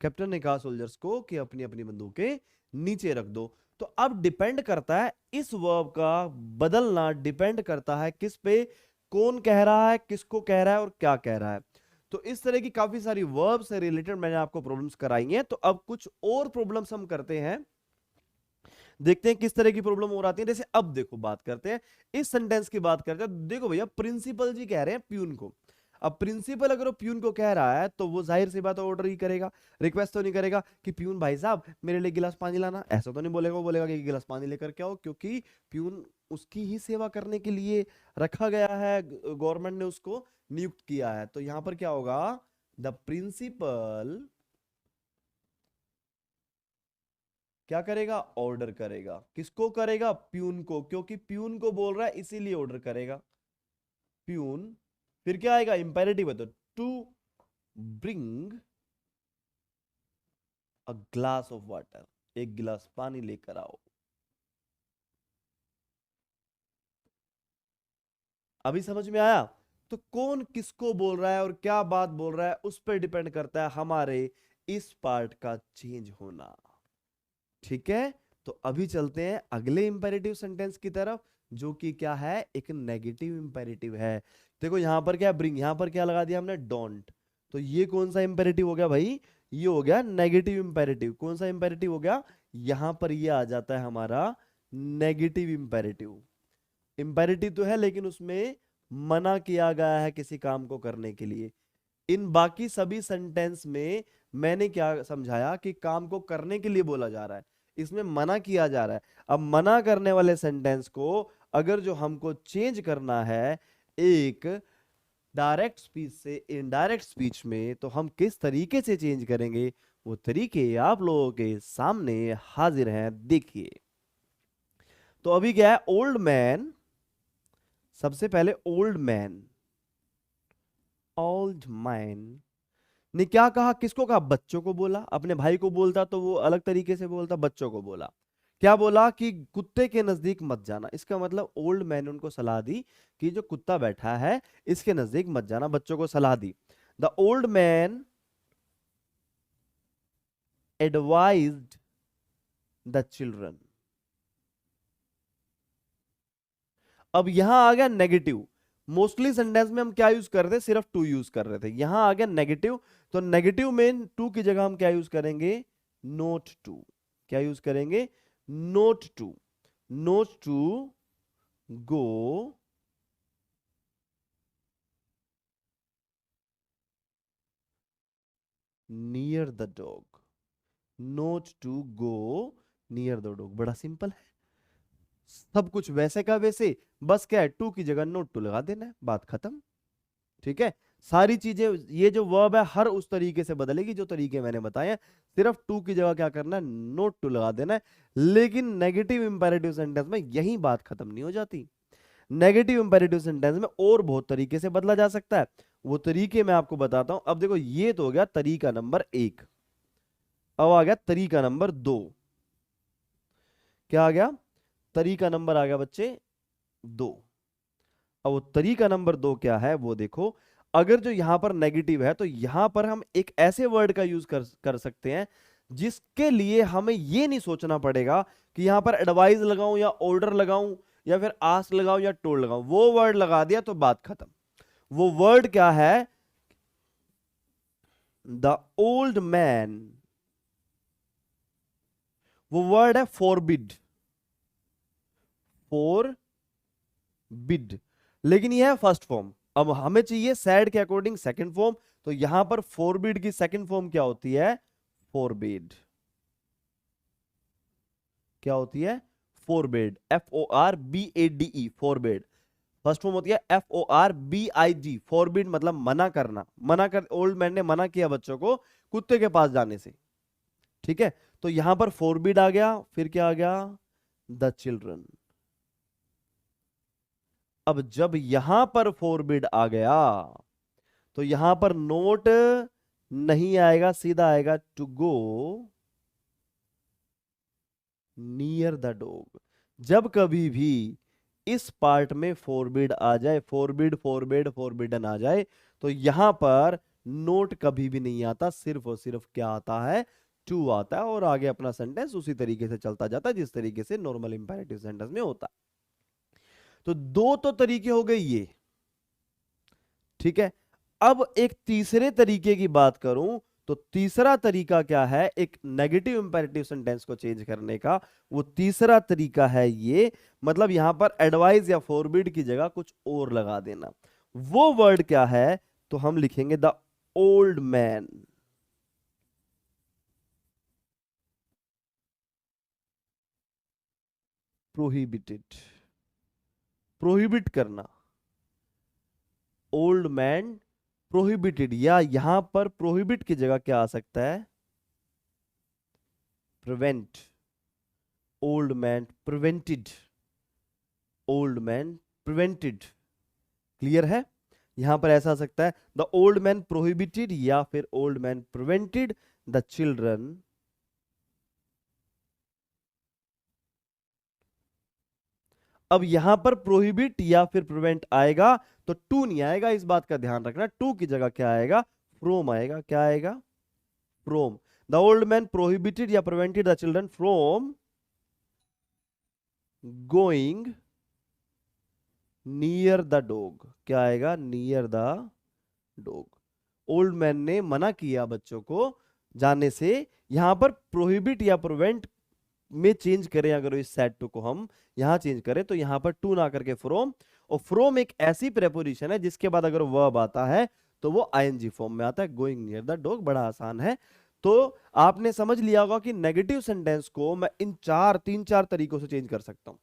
Captain ने कहा सोल्जर्स को कि अपनी अपनी बंदूकें नीचे रख दो। तो अब डिपेंड करता है, इस वर्ब का बदलना डिपेंड करता है किस पे, कौन कह रहा है, किसको कह रहा है और क्या कह रहा है। तो इस तरह की काफी सारी वर्ब से रिलेटेड मैंने आपको प्रॉब्लम्स कराई हैं। तो अब कुछ और प्रॉब्लम्स हम करते हैं, देखते हैं किस तरह की प्रॉब्लम हो आती है। जैसे अब देखो बात करते हैं इस सेंटेंस की बात करते हैं। देखो भैया प्रिंसिपल जी कह रहे हैं प्यून को। अब प्रिंसिपल अगर वो प्यून को कह रहा है तो वो जाहिर सी बात है ऑर्डर ही करेगा, रिक्वेस्ट तो नहीं करेगा कि प्यून भाई साहब मेरे लिए गिलास पानी लाना, ऐसा तो नहीं बोलेगा। वो बोलेगा कि गिलास पानी लेकर के आओ, क्योंकि प्यून उसकी ही सेवा करने के लिए रखा गया है, गवर्नमेंट ने उसको नियुक्त किया है। तो यहां पर क्या होगा, द प्रिंसिपल क्या करेगा, ऑर्डर करेगा। किसको करेगा, प्यून को, क्योंकि प्यून को बोल रहा है इसीलिए ऑर्डर करेगा प्यून। फिर क्या आएगा, इंपेरेटिव है तो to bring a glass of water, एक गिलास पानी लेकर आओ। अभी समझ में आया। तो कौन किसको बोल रहा है और क्या बात बोल रहा है उस पर डिपेंड करता है हमारे इस पार्ट का चेंज होना। ठीक है, तो अभी चलते हैं अगले इंपेरेटिव सेंटेंस की तरफ, जो कि क्या है, एक नेगेटिव इंपेरेटिव है। देखो यहां पर क्या ब्रिंग, यहां पर क्या लगा दिया हमने, डोंट। तो ये कौन सा इंपेरेटिव हो गया भाई, ये हो गया नेगेटिव इंपेरेटिव। कौन सा इंपेरेटिव हो गया, यहां पर ये आ जाता है हमारा नेगेटिव इंपेरेटिव। इंपेरेटिव तो है लेकिन उसमें मना किया गया है किसी काम को करने के लिए। इन बाकी सभी सेंटेंस में मैंने क्या समझाया कि काम को करने के लिए बोला जा रहा है, इसमें मना किया जा रहा है। अब मना करने वाले सेंटेंस को अगर जो हमको चेंज करना है एक डायरेक्ट स्पीच से इनडायरेक्ट स्पीच में, तो हम किस तरीके से चेंज करेंगे, वो तरीके आप लोगों के सामने हाजिर हैं, देखिए। तो अभी क्या है, ओल्ड मैन, सबसे पहले ओल्ड मैन ने क्या कहा, किसको कहा, बच्चों को बोला। अपने भाई को बोलता तो वो अलग तरीके से बोलता, बच्चों को बोला। क्या बोला कि कुत्ते के नजदीक मत जाना। इसका मतलब ओल्ड मैन उनको सलाह दी कि जो कुत्ता बैठा है इसके नजदीक मत जाना, बच्चों को सलाह दी। The old man advised the children. अब यहां आ गया नेगेटिव। मोस्टली सेंटेंस में हम क्या यूज कर रहे थे, सिर्फ टू यूज कर रहे थे, यहां आ गया नेगेटिव। तो नेगेटिव में टू की जगह हम क्या यूज करेंगे, नोट टू। क्या यूज करेंगे, not to. Not to go near the dog. Not to go near the dog, बड़ा सिंपल है, सब कुछ वैसे का वैसे, बस क्या है टू की जगह नोट टू लगा देना है, बात खत्म। ठीक है, सारी चीजें, ये जो वर्ब है हर उस तरीके से बदलेगी जो तरीके मैंने बताए हैं, सिर्फ टू की जगह क्या करना है, नोट टू लगा देना है। लेकिन नेगेटिव इंपेरेटिव सेंटेंस में यही बात खत्म नहीं हो जाती। नेगेटिव इंपेरेटिव सेंटेंस में और बहुत तरीके से बदला जा सकता है, वो तरीके मैं आपको बताता हूं। अब देखो ये तो हो गया तरीका नंबर 1, अब आ गया तरीका नंबर 2। क्या आ गया, तरीका नंबर आ गया बच्चे 2। अब वो तरीका नंबर 2 क्या है वो देखो। अगर जो यहां पर नेगेटिव है तो यहां पर हम एक ऐसे वर्ड का यूज कर सकते हैं जिसके लिए हमें ये नहीं सोचना पड़ेगा कि यहां पर एडवाइस लगाऊं या ऑर्डर लगाऊं या फिर आस्क लगाऊं या टोल्ड लगाऊं। वो वर्ड लगा दिया तो बात खत्म। वो वर्ड क्या है, द ओल्ड मैन, वो वर्ड है फॉरबिड। फॉरबिड, लेकिन ये है फर्स्ट फॉर्म। अब हमें चाहिए सैड के अकॉर्डिंग सेकंड फॉर्म, तो यहां पर फॉरबिड की सेकंड फॉर्म क्या होती है, फॉरबिड। क्या होती है, forbid, FORBADE, forbid. First form होती है FORBID, फॉरबिड मतलब मना करना। मना कर, ओल्ड मैन ने मना किया बच्चों को कुत्ते के पास जाने से। ठीक है, तो यहां पर फॉरबिड आ गया, फिर क्या आ गया, द चिल्ड्रन। अब जब यहां पर फॉरबिड आ गया तो यहां पर नोट नहीं आएगा, सीधा आएगा to go near the dog. जब कभी भी इस पार्ट में फॉरबिड आ जाए, फॉरबिड फॉरबिड फॉरबिडन आ जाए, तो यहां पर नोट कभी भी नहीं आता, सिर्फ और सिर्फ क्या आता है, टू आता है, और आगे अपना सेंटेंस उसी तरीके से चलता जाता है जिस तरीके से नॉर्मल इंपेरेटिव सेंटेंस में होता है। तो दो तो तरीके हो गए ये। ठीक है, अब एक तीसरे तरीके की बात करूं तो तीसरा तरीका क्या है एक नेगेटिव इंपेरेटिव सेंटेंस को चेंज करने का? वो तीसरा तरीका है ये, मतलब यहां पर एडवाइज या फॉरबिड की जगह कुछ और लगा देना। वो वर्ड क्या है? तो हम लिखेंगे the old man. Prohibited, prohibit करना, ओल्ड मैन प्रोहिबिटेड, या यहां पर प्रोहिबिट की जगह क्या आ सकता है? Prevent, old man prevented, old man prevented. Clear है? यहां पर ऐसा आ सकता है द ओल्ड मैन प्रोहिबिटेड या फिर old man prevented the children. अब यहां पर प्रोहिबिट या फिर प्रिवेंट आएगा तो टू नहीं आएगा, इस बात का ध्यान रखना। टू की जगह क्या आएगा? फ्रोम आएगा। क्या आएगा? From. The old man prohibited या prevented the children from going near the dog. क्या आएगा? Near the dog. Old man ने मना किया बच्चों को जाने से। यहां पर प्रोहिबिट या प्रिवेंट में चेंज करें, अगर इस सेट टू को हम यहां चेंज करें तो यहां पर टू ना करके फ्रोम। और फ्रोम एक ऐसी प्रेपोजिशन है जिसके बाद अगर वर्ब आता है तो वो आईएनजी फॉर्म में आता है। गोइंग नियर द डॉग बड़ा आसान है। तो आपने समझ लिया होगा कि नेगेटिव सेंटेंस को मैं इन तीन चार तरीकों से चेंज कर सकता हूं।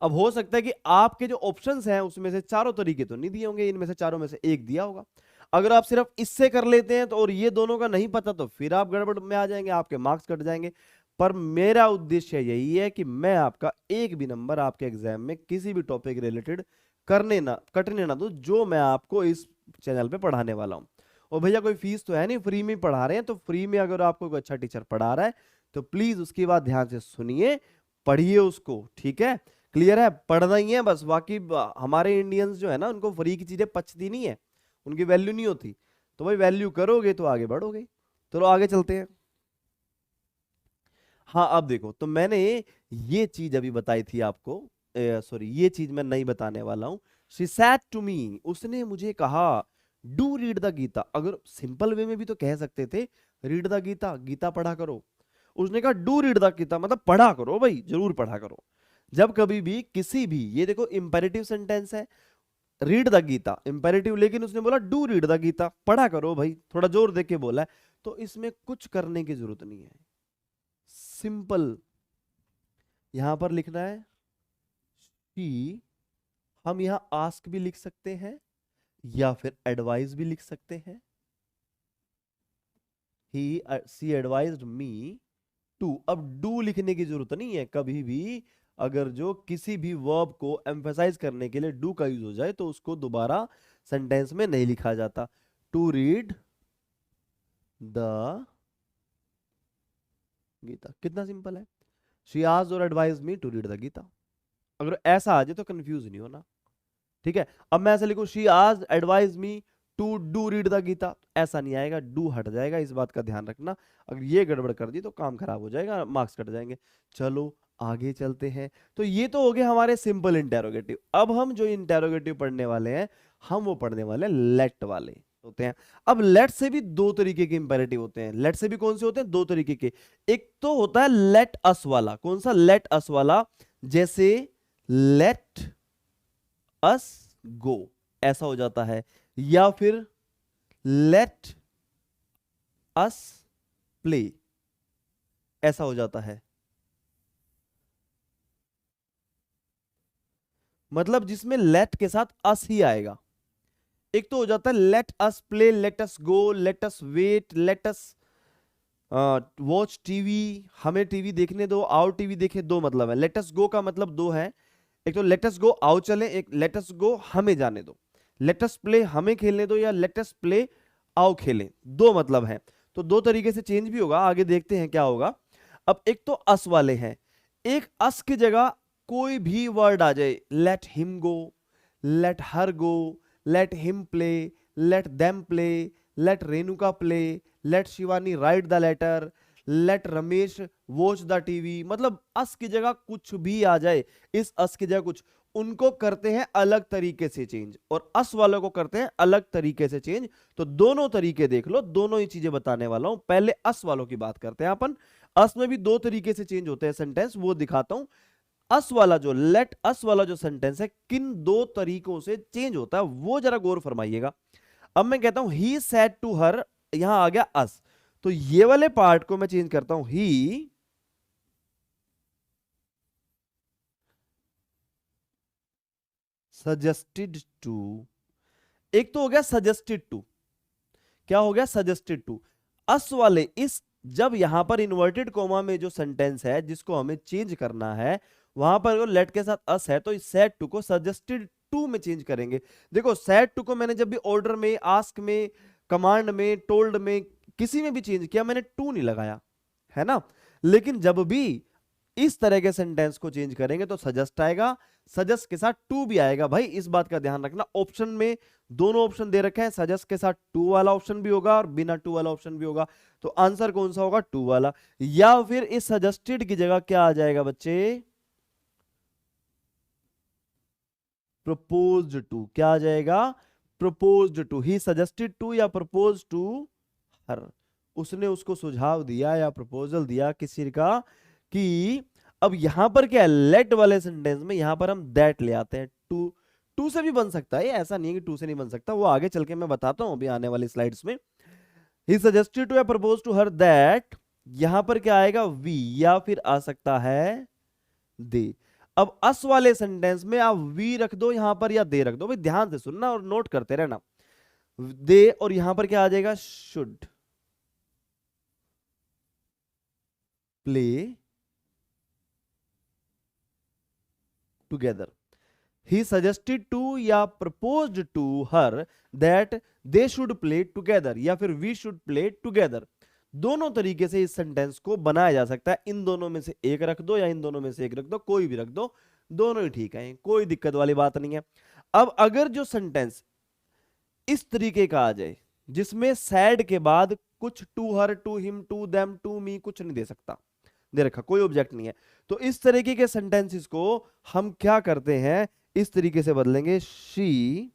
अब हो सकता है कि आपके जो ऑप्शंस हैं उसमें से चारों तरीके तो नहीं दिए होंगे, इनमें से चारों में से एक दिया होगा। अगर आप सिर्फ इससे कर लेते हैं तो और ये दोनों का नहीं पता तो फिर आप गड़बड़ में आ जाएंगे, आपके मार्क्स कट जाएंगे। पर मेरा उद्देश्य यही है कि मैं आपका एक भी नंबर आपके एग्जाम में किसी भी टॉपिक रिलेटेड कटने ना दूं जो मैं आपको इस चैनल पे पढ़ाने वाला हूं। और भैया कोई फीस तो है नहीं, फ्री में पढ़ा रहे हैं। तो फ्री में अगर आपको कोई अच्छा टीचर पढ़ा रहा है तो प्लीज उसकी बात ध्यान से सुनिए, पढ़िए उसको। ठीक है? क्लियर है? पढ़ना ही है बस। बाकी हमारे इंडियंस जो है ना उनको फ्री की चीजें पचती नहीं है, उनकी वैल्यू नहीं होती। तो भाई वैल्यू करोगे तो आगे बढ़ोगे। चलो आगे चलते हैं। हाँ अब देखो, तो मैंने ये चीज अभी बताई थी आपको, सॉरी ये चीज मैं नहीं बताने वाला हूं। शी सैड टू मी, उसने मुझे कहा डू रीड द गीता। अगर सिंपल वे में भी तो कह सकते थे रीड द गीता, गीता पढ़ा करो। उसने कहा डू रीड द गीता, मतलब पढ़ा करो भाई, जरूर पढ़ा करो। जब कभी भी किसी भी, ये देखो इंपेरेटिव सेंटेंस है, रीड द गीता इंपेरेटिव, लेकिन उसने बोला डू रीड द गीता, पढ़ा करो भाई, थोड़ा जोर दे के बोला है। तो इसमें कुछ करने की जरूरत नहीं है, सिंपल यहां पर लिखना है शी। हम यहां आस्क भी लिख सकते हैं या फिर एडवाइस भी लिख सकते हैं। She advised me to. अब डू लिखने की जरूरत नहीं है कभी भी। अगर जो किसी भी वर्ब को एम्फेसाइज करने के लिए डू का यूज हो जाए तो उसको दोबारा सेंटेंस में नहीं लिखा जाता। टू रीड द गीता, कितना सिंपल है। शी आस्क्ड और advised me to read the Gita. अगर ऐसा आ जाए तो कंफ्यूज नहीं होना। ठीक है? अब मैं ऐसा लिखूं she asked advised me to do read the Gita, ऐसा नहीं आएगा, डू हट जाएगा, इस बात का ध्यान रखना। अगर ये गड़बड़ कर दी तो काम खराब हो जाएगा, मार्क्स कट जाएंगे। चलो आगे चलते हैं। तो ये तो हो गए हमारे सिंपल इंटेरोगेटिव। अब हम जो इंटेरोगेटिव पढ़ने वाले हैं, हम वो पढ़ने वाले लेट वाले होते हैं। अब लेट से भी दो तरीके के इंपेरेटिव होते हैं। लेट से भी कौन से होते हैं? दो तरीके के। एक तो होता है लेट अस वाला। कौन सा? लेट अस वाला। जैसे लेट अस गो, ऐसा हो जाता है। या फिर लेट अस प्ले, ऐसा हो जाता है। मतलब जिसमें लेट के साथ अस ही आएगा। एक तो हो जाता है let us play, let us go, let us wait, let us watch TV, हमें टीवी देखने दो, आओ टीवी देखे। दो मतलब है। लेट अस गो का मतलब दो है। एक तो लेट अस गो आओ चले, एक लेट अस गो हमें जाने दो। लेट अस प्ले हमें खेलने दो, या लेट अस प्ले आओ खेलें। दो मतलब है। तो दो तरीके से चेंज भी होगा, आगे देखते हैं क्या होगा। अब एक तो अस वाले हैं। एक अस की जगह कोई भी वर्ड आ जाए, let him go, let her go, let him play, let them play, let Renuka play, let Shivani write the letter, let Ramesh watch the TV. मतलब अस की जगह कुछ भी आ जाए, इस अस की जगह कुछ उनको करते हैं अलग तरीके से चेंज और अस वालों को करते हैं अलग तरीके से चेंज। तो दोनों तरीके देख लो, दोनों ही चीजें बताने वाला हूं। पहले अस वालों की बात करते हैं अपन। अस में भी दो तरीके से चेंज होते हैं सेंटेंस, वो दिखाता हूं। अस वाला जो लेट अस वाला जो सेंटेंस है, किन दो तरीकों से चेंज होता है वो जरा गौर फरमाइएगा। अब मैं कहता हूं ही सेड टू हर, यहां आ गया अस, तो ये वाले पार्ट को मैं चेंज करता हूं ही सजेस्टेड टू। एक तो हो गया सजेस्टेड टू, क्या हो गया सजेस्टेड टू। अस वाले इस, जब यहां पर इन्वर्टेड कोमा में जो सेंटेंस है जिसको हमें चेंज करना है, वहां पर अगर लेट के साथ अस है तो इस सेड टू को सजेस्टेड टू में चेंज करेंगे। देखो सेड टू को मैंने जब भी ऑर्डर में, आस्क में, कमांड में, टोल्ड में, किसी में भी चेंज किया मैंने टू नहीं लगाया, है ना। लेकिन जब भी इस तरह के सेंटेंस को चेंज करेंगे तो सजेस्ट आएगा, सजेस्ट के साथ टू भी आएगा। भाई इस बात का ध्यान रखना, ऑप्शन में दोनों ऑप्शन दे रखे हैं, सजेस्ट के साथ टू वाला ऑप्शन भी होगा और बिना टू वाला ऑप्शन भी होगा। तो आंसर कौन सा होगा, टू वाला। या फिर इस सजेस्टेड की जगह क्या आ जाएगा बच्चे, प्रपोज्ड टू। क्या आ जाएगा, proposed to. He suggested to या प्रपोज टू हर, उसने उसको सुझाव दिया या प्रपोजल दिया किसी का कि। अब यहां पर क्या है, लेट वाले सेंटेंस में यहां पर हम दैट ले आते हैं। टू, टू से भी बन सकता है, ऐसा नहीं है कि टू से नहीं बन सकता, वो आगे चल के मैं बताता हूं अभी आने वाली स्लाइड्स में। ही सजेस्टेड टू या प्रपोज टू हर दैट, यहां पर क्या आएगा, वी, या फिर आ सकता है दे। अब अस वाले सेंटेंस में आप वी रख दो यहां पर या दे रख दो, भाई ध्यान से सुनना और नोट करते रहना। दे और यहां पर क्या आ जाएगा, should play together. He suggested to या proposed to her that they should play together या फिर वी शुड प्ले टुगेदर। दोनों तरीके से इस सेंटेंस को बनाया जा सकता है। इन दोनों में से एक रख दो या इन दोनों में से एक रख दो, कोई भी रख दो, दोनों ही ठीक है, कोई दिक्कत वाली बात नहीं है। अब अगर जो सेंटेंस इस तरीके का आ जाए जिसमें सैड के बाद कुछ to her, to him, to them, to me कुछ नहीं दे सकता, दे रखा कोई ऑब्जेक्ट नहीं है, तो इस तरीके के सेंटेंसेस को हम क्या करते हैं, इस तरीके से बदलेंगे, शी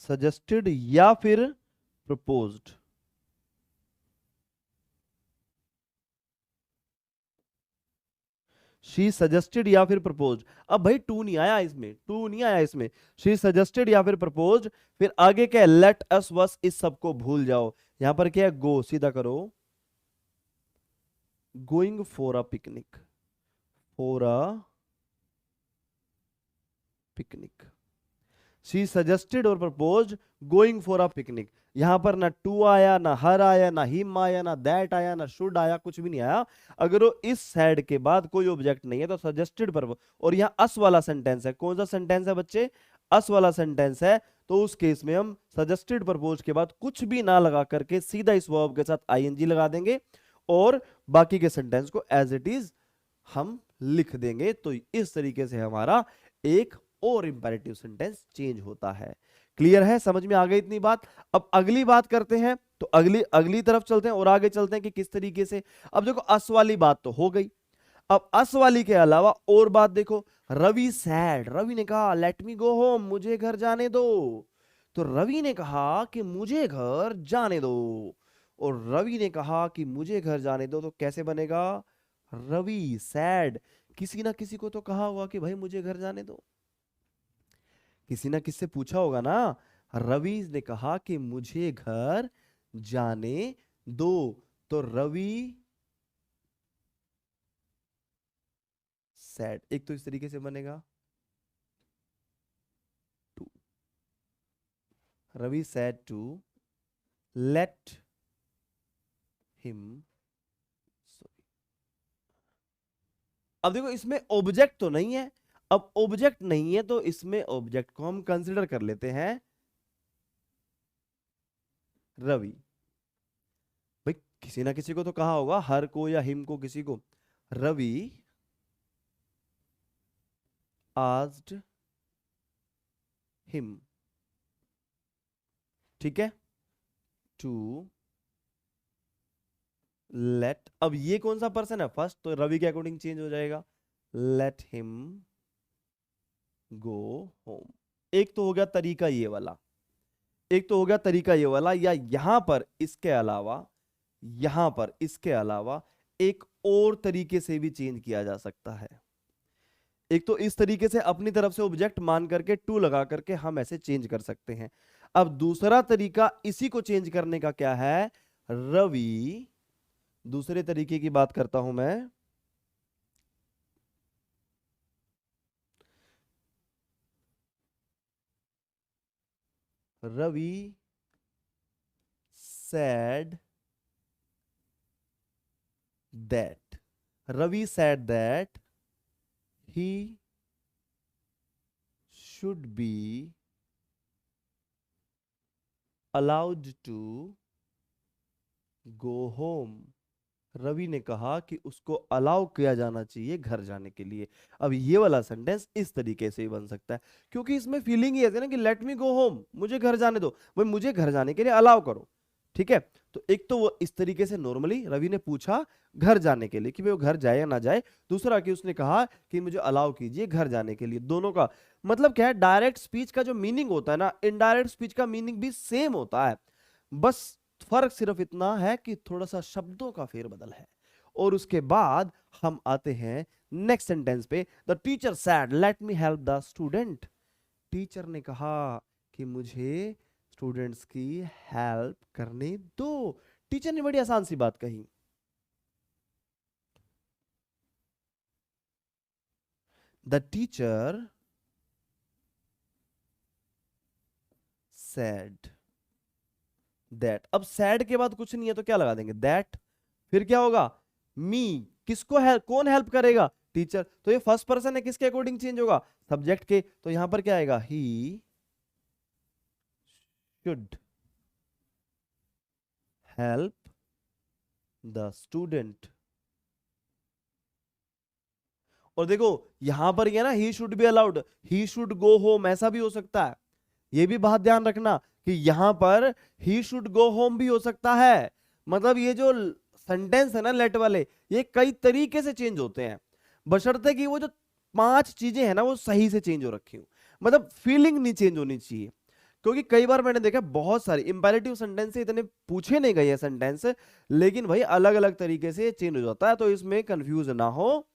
सजेस्टेड या फिर प्रपोज्ड। शी सजेस्टेड या फिर प्रपोज्ड। अब भाई टू नहीं आया इसमें, टू नहीं आया इसमें, शी सजेस्टेड या फिर प्रपोज्ड। फिर आगे क्या है, लेट अस वस, इस सबको भूल जाओ। यहां पर क्या है, गो, सीधा करो, going for a picnic, for a picnic. She suggested और proposed going for a picnic. यहां पर ना टू आया, ना हर आया, ना हिम आया, ना दैट आया, ना शुड आया, कुछ भी नहीं आया। अगर वो इस साइड के बाद कोई ऑब्जेक्ट नहीं है तो सजेस्टेड पर, और यहां अस वाला सेंटेंस है, कौन सा सेंटेंस है बच्चे, अस वाला सेंटेंस है, तो उस केस में हम सजेस्टेड प्रपोज के बाद कुछ भी ना लगा करके सीधा इस वर्ब के साथ आईएनजी लगा देंगे और बाकी के सेंटेंस को एज इट इज हम लिख देंगे। तो इस तरीके से हमारा एक और इंपेरेटिव सेंटेंस चेंज होता है। क्लियर है, समझ में आ गई इतनी बात। अब अगली बात करते हैं, तो अगली अगली तरफ चलते हैं और आगे चलते हैं कि किस तरीके से। अब देखो अस वाली बात तो हो गई, अब अस वाली के अलावा और बात देखो। रवि सैड, रवि ने कहा लेट मी गो होम, मुझे घर जाने दो। तो रवि ने कहा कि मुझे घर जाने दो, और रवि ने कहा कि मुझे घर जाने दो, तो कैसे बनेगा, रवि सैड। किसी ना किसी को तो कहा होगा कि भाई मुझे घर जाने दो, किसी ना किसी से पूछा होगा ना। रवि ने कहा कि मुझे घर जाने दो, तो रवि सैड, एक तो इस तरीके से बनेगा, to, Ravi said to let him. अब देखो इसमें ऑब्जेक्ट तो नहीं है, अब ऑब्जेक्ट नहीं है तो इसमें ऑब्जेक्ट को हम कंसिडर कर लेते हैं रवि। भाई किसी ना किसी को तो कहा होगा, हर को या हिम को, किसी को। रवि आस्क्ड हिम, ठीक है, टू लेट, अब ये कौन सा पर्सन है, फर्स्ट, तो रवि के अकॉर्डिंग चेंज हो जाएगा, लेट हिम गो होम। एक तो हो गया तरीका ये वाला, एक तो हो गया तरीका ये वाला, या यहां पर इसके अलावा, यहां पर इसके अलावा एक और तरीके से भी चेंज किया जा सकता है। एक तो इस तरीके से अपनी तरफ से ऑब्जेक्ट मान करके टू लगा करके हम ऐसे चेंज कर सकते हैं। अब दूसरा तरीका इसी को चेंज करने का क्या है, रवि, दूसरे तरीके की बात करता हूं मैं, Ravi said that, Ravi said that he should be allowed to go home। Ravi ने कहा कि उसको अलाउ किया जाना चाहिए घर जाने के लिए। अब ये वाला सेंटेंस इस तरीके से ही बन सकता है, क्योंकि इसमें फीलिंग ही ऐसी है ना कि लेट मी गो होम, मुझे घर जाने दो, भाई मुझे घर जाने के लिए अलाउ करो। ठीक है, तो एक तो वो इस तरीके से नॉर्मली रवि ने पूछा घर जाने के लिए कि भाई वो घर जाए या ना जाए, दूसरा कि उसने कहा कि मुझे अलाउ कीजिए घर जाने के लिए। दोनों का मतलब क्या है, डायरेक्ट स्पीच का जो मीनिंग होता है ना, इनडायरेक्ट स्पीच का मीनिंग भी सेम होता है, बस फर्क सिर्फ इतना है कि थोड़ा सा शब्दों का फेरबदल है। और उसके बाद हम आते हैं नेक्स्ट सेंटेंस पे, the teacher sad let me help the student. Teacher ने कहा कि मुझे स्टूडेंट्स की हेल्प करने दो। टीचर ने बड़ी आसान सी बात कही, द टीचर सैड दैट। अब सैड के बाद कुछ नहीं है तो क्या लगा देंगे, दैट, फिर क्या होगा, मी, किसको हेल्प, कौन हेल्प करेगा, टीचर। तो ये फर्स्ट पर्सन है, किसके अकॉर्डिंग चेंज होगा, सब्जेक्ट के, तो यहां पर क्या आएगा, he should help the student. और देखो यहां पर ये ना, he should be allowed, he should go home, ऐसा भी हो सकता है। ये भी बात ध्यान रखना कि यहां पर ही शुड गो होम भी हो सकता है। मतलब ये जो सेंटेंस है ना लेट वाले, ये कई तरीके से चेंज होते हैं, बशर्ते कि वो जो 5 चीजें हैं ना वो सही से चेंज हो रखी हो, मतलब फीलिंग नहीं चेंज होनी चाहिए। क्योंकि कई बार मैंने देखा बहुत सारे इंपेरेटिव सेंटेंस से इतने पूछे नहीं गए हैं सेंटेंस, लेकिन भाई अलग अलग तरीके से चेंज हो जाता है, तो इसमें कंफ्यूज ना हो,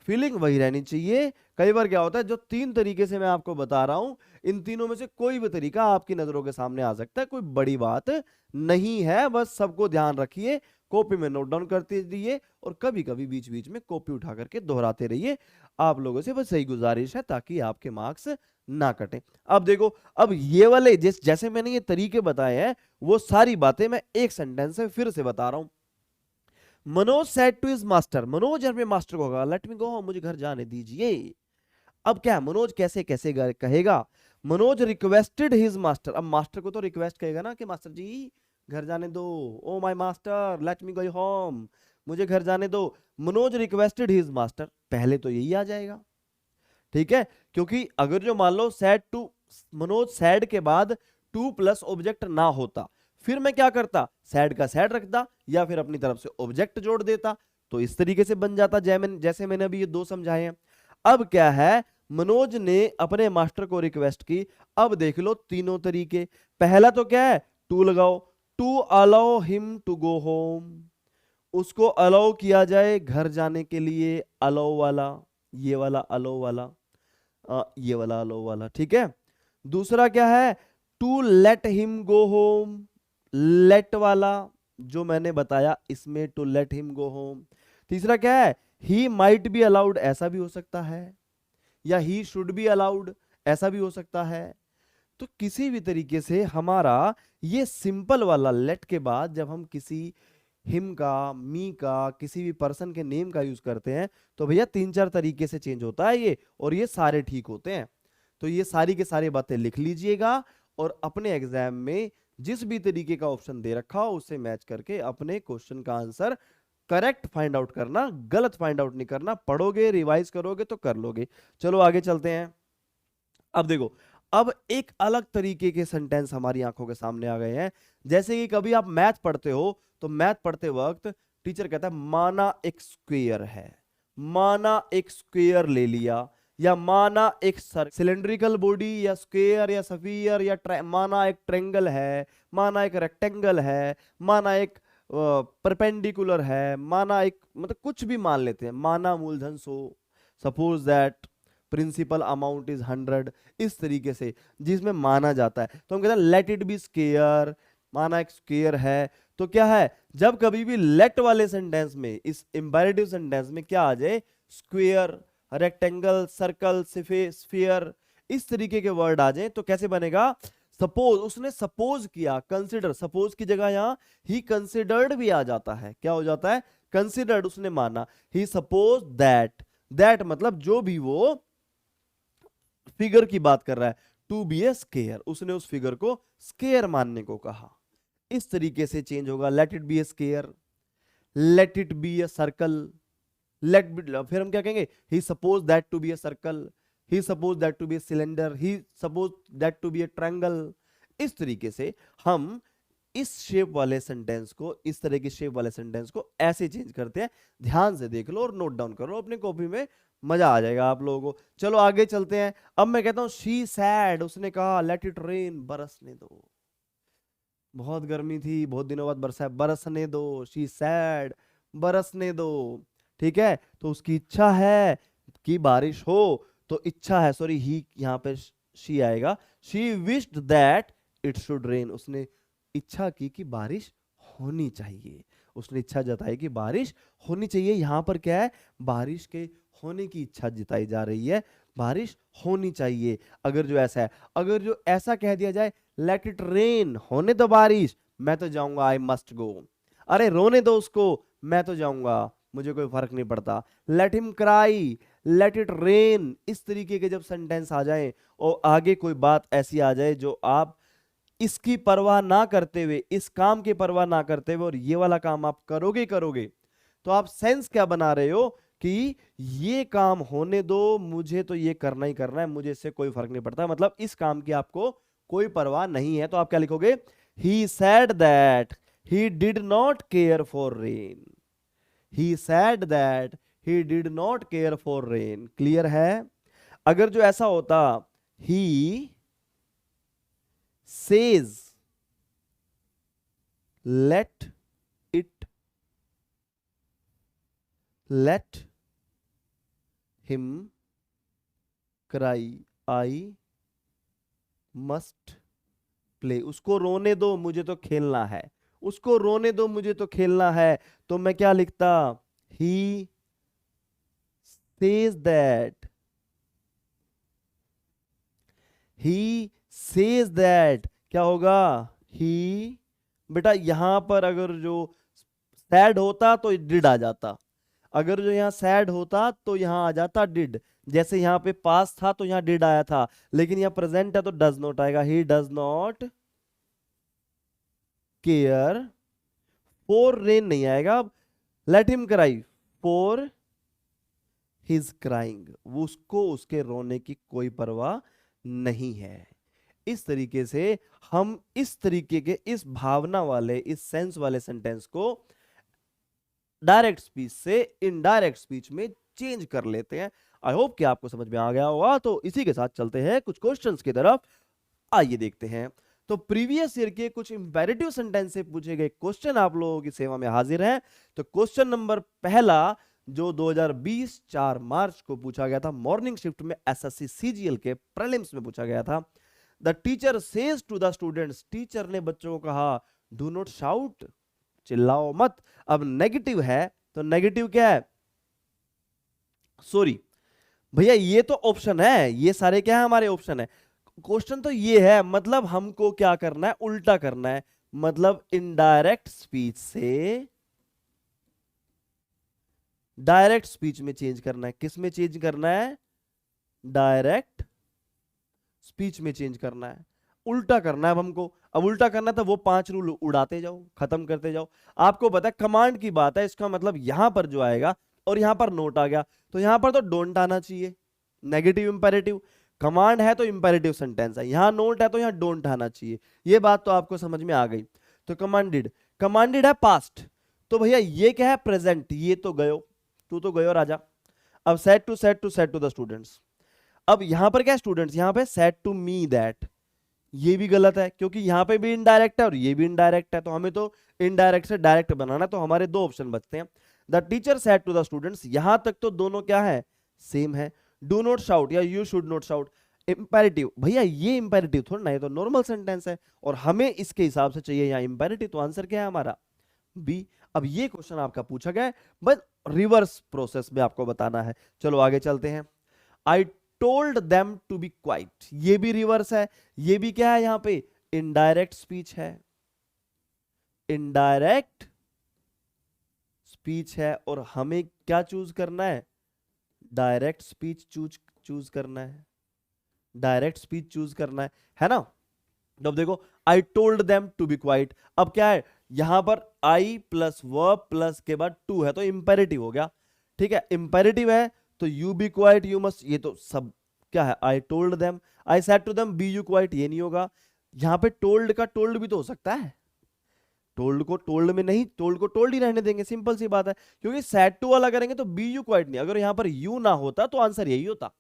फीलिंग वही रहनी चाहिए। कई बार क्या होता है, जो 3 तरीके से मैं आपको बता रहा हूं, इन तीनों में से कोई भी तरीका आपकी नजरों के सामने आ सकता है, कोई बड़ी बात नहीं है, बस सबको ध्यान रखिए, कॉपी में नोट डाउन करते रहिए और कभी कभी बीच बीच में कॉपी उठा करके दोहराते रहिए। आप लोगों से बस सही गुजारिश है ताकि आपके मार्क्स ना कटें। अब देखो, अब ये वाले जैसे मैंने ये तरीके बताए हैं, वो सारी बातें मैं एक सेंटेंस में फिर से बता रहा हूं। Manoj said to his master, Manoj अपने मास्टर को कहा लेट मी गो होम, मुझे घर जाने दीजिए। अब क्या मनोज कैसे कैसे कहेगा, मनोज रिक्वेस्टेड हिज मास्टर, अब मास्टर को तो रिक्वेस्ट कहेगा ना कि मास्टर जी घर जाने दो, oh my master let me go home, मुझे घर जाने दो। मनोज रिक्वेस्टेड हिज मास्टर, पहले तो यही आ जाएगा, ठीक है, क्योंकि अगर जो मान लो सैड टू, मनोज सैड के बाद टू प्लस ऑब्जेक्ट ना होता, फिर मैं क्या करता, सैड का सैड रखता या फिर अपनी तरफ से ऑब्जेक्ट जोड़ देता, तो इस तरीके से बन जाता जैसे मैंने अभी ये 2 समझाए हैं। अब क्या है, मनोज ने अपने मास्टर को रिक्वेस्ट की, अब देख लो तीनों तरीके। पहला तो क्या है, टू लगाओ, to allow him to go home, उसको अलाउ किया जाए घर जाने के लिए, अलाउ वाला, ये वाला अलाउ वाला, ये वाला अलाउ वाला, ठीक है। दूसरा क्या है, to let him go home, let वाला जो मैंने बताया इसमें, to let him go home. तीसरा क्या है, ही माइट बी अलाउड, ऐसा भी हो सकता है, या ही शुड बी अलाउड, ऐसा भी हो सकता है। तो किसी भी तरीके से हमारा ये सिंपल वाला लेट के बाद जब हम किसी हिम का, मी का, किसी भी पर्सन के नेम का यूज करते हैं, तो भैया 3-4 तरीके से चेंज होता है ये, और ये सारे ठीक होते हैं। तो ये सारी के सारी बातें लिख लीजिएगा और अपने एग्जाम में जिस भी तरीके का ऑप्शन दे रखा हो उससे मैच करके अपने क्वेश्चन का आंसर करेक्ट फाइंड आउट करना, गलत फाइंड आउट नहीं करना। पढ़ोगे रिवाइज करोगे तो कर लोगे। चलो आगे चलते हैं। अब देखो, अब एक अलग तरीके के सेंटेंस हमारी आंखों के सामने आ गए हैं। जैसे कि कभी आप मैथ पढ़ते हो तो मैथ पढ़ते वक्त टीचर कहता है माना एक स्क्वायर है, माना एक स्क्वायर ले लिया, या माना एक सिलेंड्रिकल बॉडी या स्क्वायर या सफियर या माना एक ट्रेंगल है, माना एक रेक्टेंगल है, माना एक परपेंडिकुलर है, माना एक मतलब कुछ भी मान लेते हैं, माना मूलधन 100, suppose that principal amount is 100, इस तरीके से जिसमें माना जाता है तो हम कहते हैं लेट इट बी स्क्वायर, माना एक स्क्वायर है। तो क्या है, जब कभी भी लेट वाले सेंटेंस में, इस इंपेरेटिव सेंटेंस में क्या आ जाए, स्क्वायर, रेक्टेंगल, सर्कल, स्फीयर, इस तरीके के वर्ड आ जाए तो कैसे बनेगा, सपोज, उसने सपोज किया, कंसिडर, सपोज की जगह यहां ही कंसिडर्ड भी आ जाता है, क्या हो जाता है, कंसिडर्ड, उसने माना, ही सपोज दैट, दैट मतलब जो भी वो फिगर की बात कर रहा है, टू बी ए स्क्वायर, उसने उस फिगर को स्क्वायर मानने को कहा। इस तरीके से चेंज होगा, let it be a square, let it be a circle, let be, फिर हम क्या कहेंगे, he suppose that to be a circle, he suppose that to be a cylinder, he suppose that to be a triangle. इस तरीके से हम इस shape वाले सेंटेंस को, इस तरह की शेप वाले सेंटेंस को ऐसे चेंज करते हैं। ध्यान से देख लो और नोट डाउन करो अपनी कॉपी में, मजा आ जाएगा आप लोगों को। चलो आगे चलते हैं। अब मैं कहता हूं शी सैड, उसने कहा लेट इट रेन, बरसने दो, बहुत गर्मी थी, बहुत दिनों बाद बरसा, बरसने दो, शी सैड, बरसने दो, ठीक है। तो उसकी इच्छा है कि बारिश हो, तो इच्छा है, सॉरी ही यहां पे शी आएगा, she wished that it should rain, उसने इच्छा की कि बारिश होनी चाहिए, उसने इच्छा जताई कि बारिश होनी चाहिए। यहां पर क्या है, बारिश के होने की इच्छा जताई जा रही है, बारिश होनी चाहिए। अगर जो ऐसा है, अगर जो ऐसा कह दिया जाए लेट इट रेन, होने दो बारिश, मैं तो जाऊंगा, आई मस्ट गो, अरे रोने दो उसको, मैं तो जाऊंगा, मुझे कोई फर्क नहीं पड़ता। Let him cry, let it rain, इस तरीके के जब सेंटेंस आ जाए और आगे कोई बात ऐसी आ जाए जो आप इसकी परवाह ना करते हुए, इस काम की परवाह ना करते हुए, और ये वाला काम आप करोगे करोगे, तो आप सेंस क्या बना रहे हो कि ये काम होने दो, मुझे तो ये करना ही करना है, मुझे इससे कोई फर्क नहीं पड़ता, मतलब इस काम की आपको कोई परवाह नहीं है। तो आप क्या लिखोगे, he said that he did not care for rain, he said that he did not care for rain. Clear है। अगर जो ऐसा होता, ही says let it, let him cry, I must play, उसको रोने दो मुझे तो खेलना है, उसको रोने दो मुझे तो खेलना है, तो मैं क्या लिखता, he says that, he says that, क्या होगा, ही, बेटा यहां पर अगर जो सैड होता तो डिड आ जाता, अगर जो यहाँ सैड होता तो यहाँ आ जाता डिड, जैसे यहाँ पे पास था तो यहाँ डिड आया था, लेकिन यहाँ प्रेजेंट है तो डज नॉट आएगा, he does not care for rain नहीं आएगा। Let him cry for his crying, उसको उसके रोने की कोई परवाह नहीं है। इस तरीके से हम इस तरीके के, इस भावना वाले, इस सेंस वाले सेंटेंस को डायरेक्ट स्पीच से इनडायरेक्ट स्पीच में चेंज कर लेते हैं। आई होप कि आपको समझ में आ गया होगा। तो इसी के साथ चलते हैं कुछ क्वेश्चंस की तरफ, आइए देखते हैं। तो प्रीवियस ईयर के कुछ इंपेरेटिव सेंटेंस से पूछे गए क्वेश्चन आप लोगों की सेवा में हाजिर हैं। तो क्वेश्चन नंबर पहला जो 2020 4 मार्च को पूछा गया था, मॉर्निंग शिफ्ट में एसएससी सीजीएल के प्रीलिम्स में पूछा गया था। The teacher says to the students, टीचर ने बच्चों को कहा डू नॉट शाउट, चिल्लाओ मत। अब नेगेटिव है तो नेगेटिव क्या है, सॉरी भैया ये तो ऑप्शन है, ये सारे क्या है हमारे ऑप्शन है। क्वेश्चन तो ये है, मतलब हमको क्या करना है, उल्टा करना है, मतलब इनडायरेक्ट स्पीच से डायरेक्ट स्पीच में चेंज करना है। किस में चेंज करना है, डायरेक्ट स्पीच में चेंज करना है, उल्टा करना है अब हमको। अब उल्टा करना है तो वो 5 रूल उड़ाते जाओ, खत्म करते जाओ। आपको पता है कमांड की बात है, इसका मतलब यहां पर जो आएगा और यहां पर नोट आ गया, तो यहां पर तो डोंट आना चाहिए, नेगेटिव इंपेरेटिव। कमांड है तो इंपेरेटिव सेंटेंस है, यहां नोट है तो यहां डोंट आना चाहिए। ये बात तो आपको समझ में आ गई। तो कमांडेड, कमांडेड है पास्ट, तो भैया ये क्या है, प्रेजेंट, ये तो गयो, तू तो गयो राजा। अब सेड टू द स्टूडेंट्स, अब यहां पर क्या है स्टूडेंट्स, यहां पे सेड टू मी दैट, ये भी गलत है क्योंकि यहां पे भी इनडायरेक्ट है और ये भी इनडायरेक्ट है, तो हमें तो इनडायरेक्ट से डायरेक्ट बनाना, तो हमारे दो ऑप्शन बचते हैं। The teacher said to the students, यहां तक तो दोनों क्या है, सेम है। डू नॉट शाउट या you should not shout, imperative, भैया ये इंपेरेटिव थोड़ा ना, ये तो नॉर्मल सेंटेंस है और हमें इसके हिसाब से चाहिए यहाँ इंपेरेटिव, तो आंसर क्या है हमारा, बी। अब ये क्वेश्चन आपका पूछा गया है, बस रिवर्स प्रोसेस में आपको बताना है। चलो आगे चलते हैं। I told them to be quiet, ये भी रिवर्स है, ये भी क्या है यहां पे, इनडायरेक्ट स्पीच है, इनडायरेक्ट स्पीच है, और हमें क्या चूज करना है, डायरेक्ट स्पीच चूज करना है, डायरेक्ट स्पीच चूज करना है ना। तो अब देखो, I told them to be quiet, अब क्या है यहां पर आई प्लस वर्ब प्लस के बाद टू है, तो इंपेरेटिव हो गया, ठीक है, इंपेरेटिव है तो you be quiet, you must, ये तो सब क्या है, I told them, I said to them be you quiet, ये नहीं होगा। यहां पे टोल्ड का टोल्ड भी तो हो सकता है, टोल्ड को टोल्ड में नहीं, टोल्ड को टोल्ड ही रहने देंगे, सिंपल सी बात है, क्योंकि सेड टू वाला करेंगे तो बी यू क्वाइट नहीं, अगर यहां पर यू ना होता तो आंसर यही होता,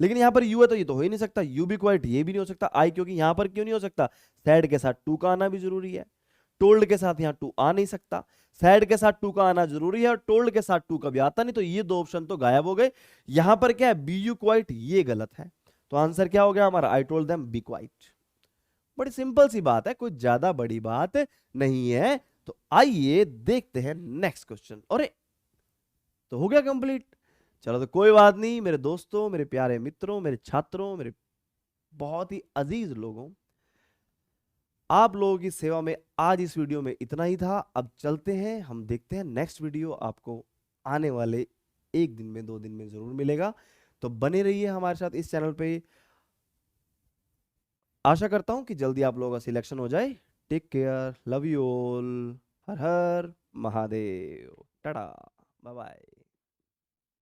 लेकिन यहां पर यू है तो ये तो हो ही नहीं सकता, यू बी क्वाइट ये भी नहीं हो सकता, आई क्योंकि यहां पर क्यों नहीं हो सकता, सैड के साथ टू का आना भी जरूरी है, टोल्ड के साथ यहां टू आ नहीं सकता, सैड के साथ टू का आना जरूरी है और टोल्ड के साथ टू कभी आता नहीं, तो ये दो ऑप्शन तो गायब हो गए। यहां पर क्या है, बी यू क्वाइट, ये गलत है, तो आंसर क्या हो गया हमारा, आई टोल्ड देम बी क्वाइट। बड़ी सिंपल सी बात है, कोई ज्यादा बड़ी बात नहीं है। तो आइए देखते हैं नेक्स्ट क्वेश्चन, अरे तो हो गया कंप्लीट। चलो तो कोई बात नहीं मेरे दोस्तों, मेरे प्यारे मित्रों, मेरे छात्रों, मेरे बहुत ही अजीज लोगों, आप लोगों की सेवा में आज इस वीडियो में इतना ही था। अब चलते हैं, हम देखते हैं नेक्स्ट वीडियो आपको आने वाले एक दिन में, 2 दिन में जरूर मिलेगा, तो बने रहिए हमारे साथ इस चैनल पे। आशा करता हूं कि जल्दी आप लोगों का सिलेक्शन हो जाए। Take care, love you all, हर हर महादेव, टाटा, बाय बाय।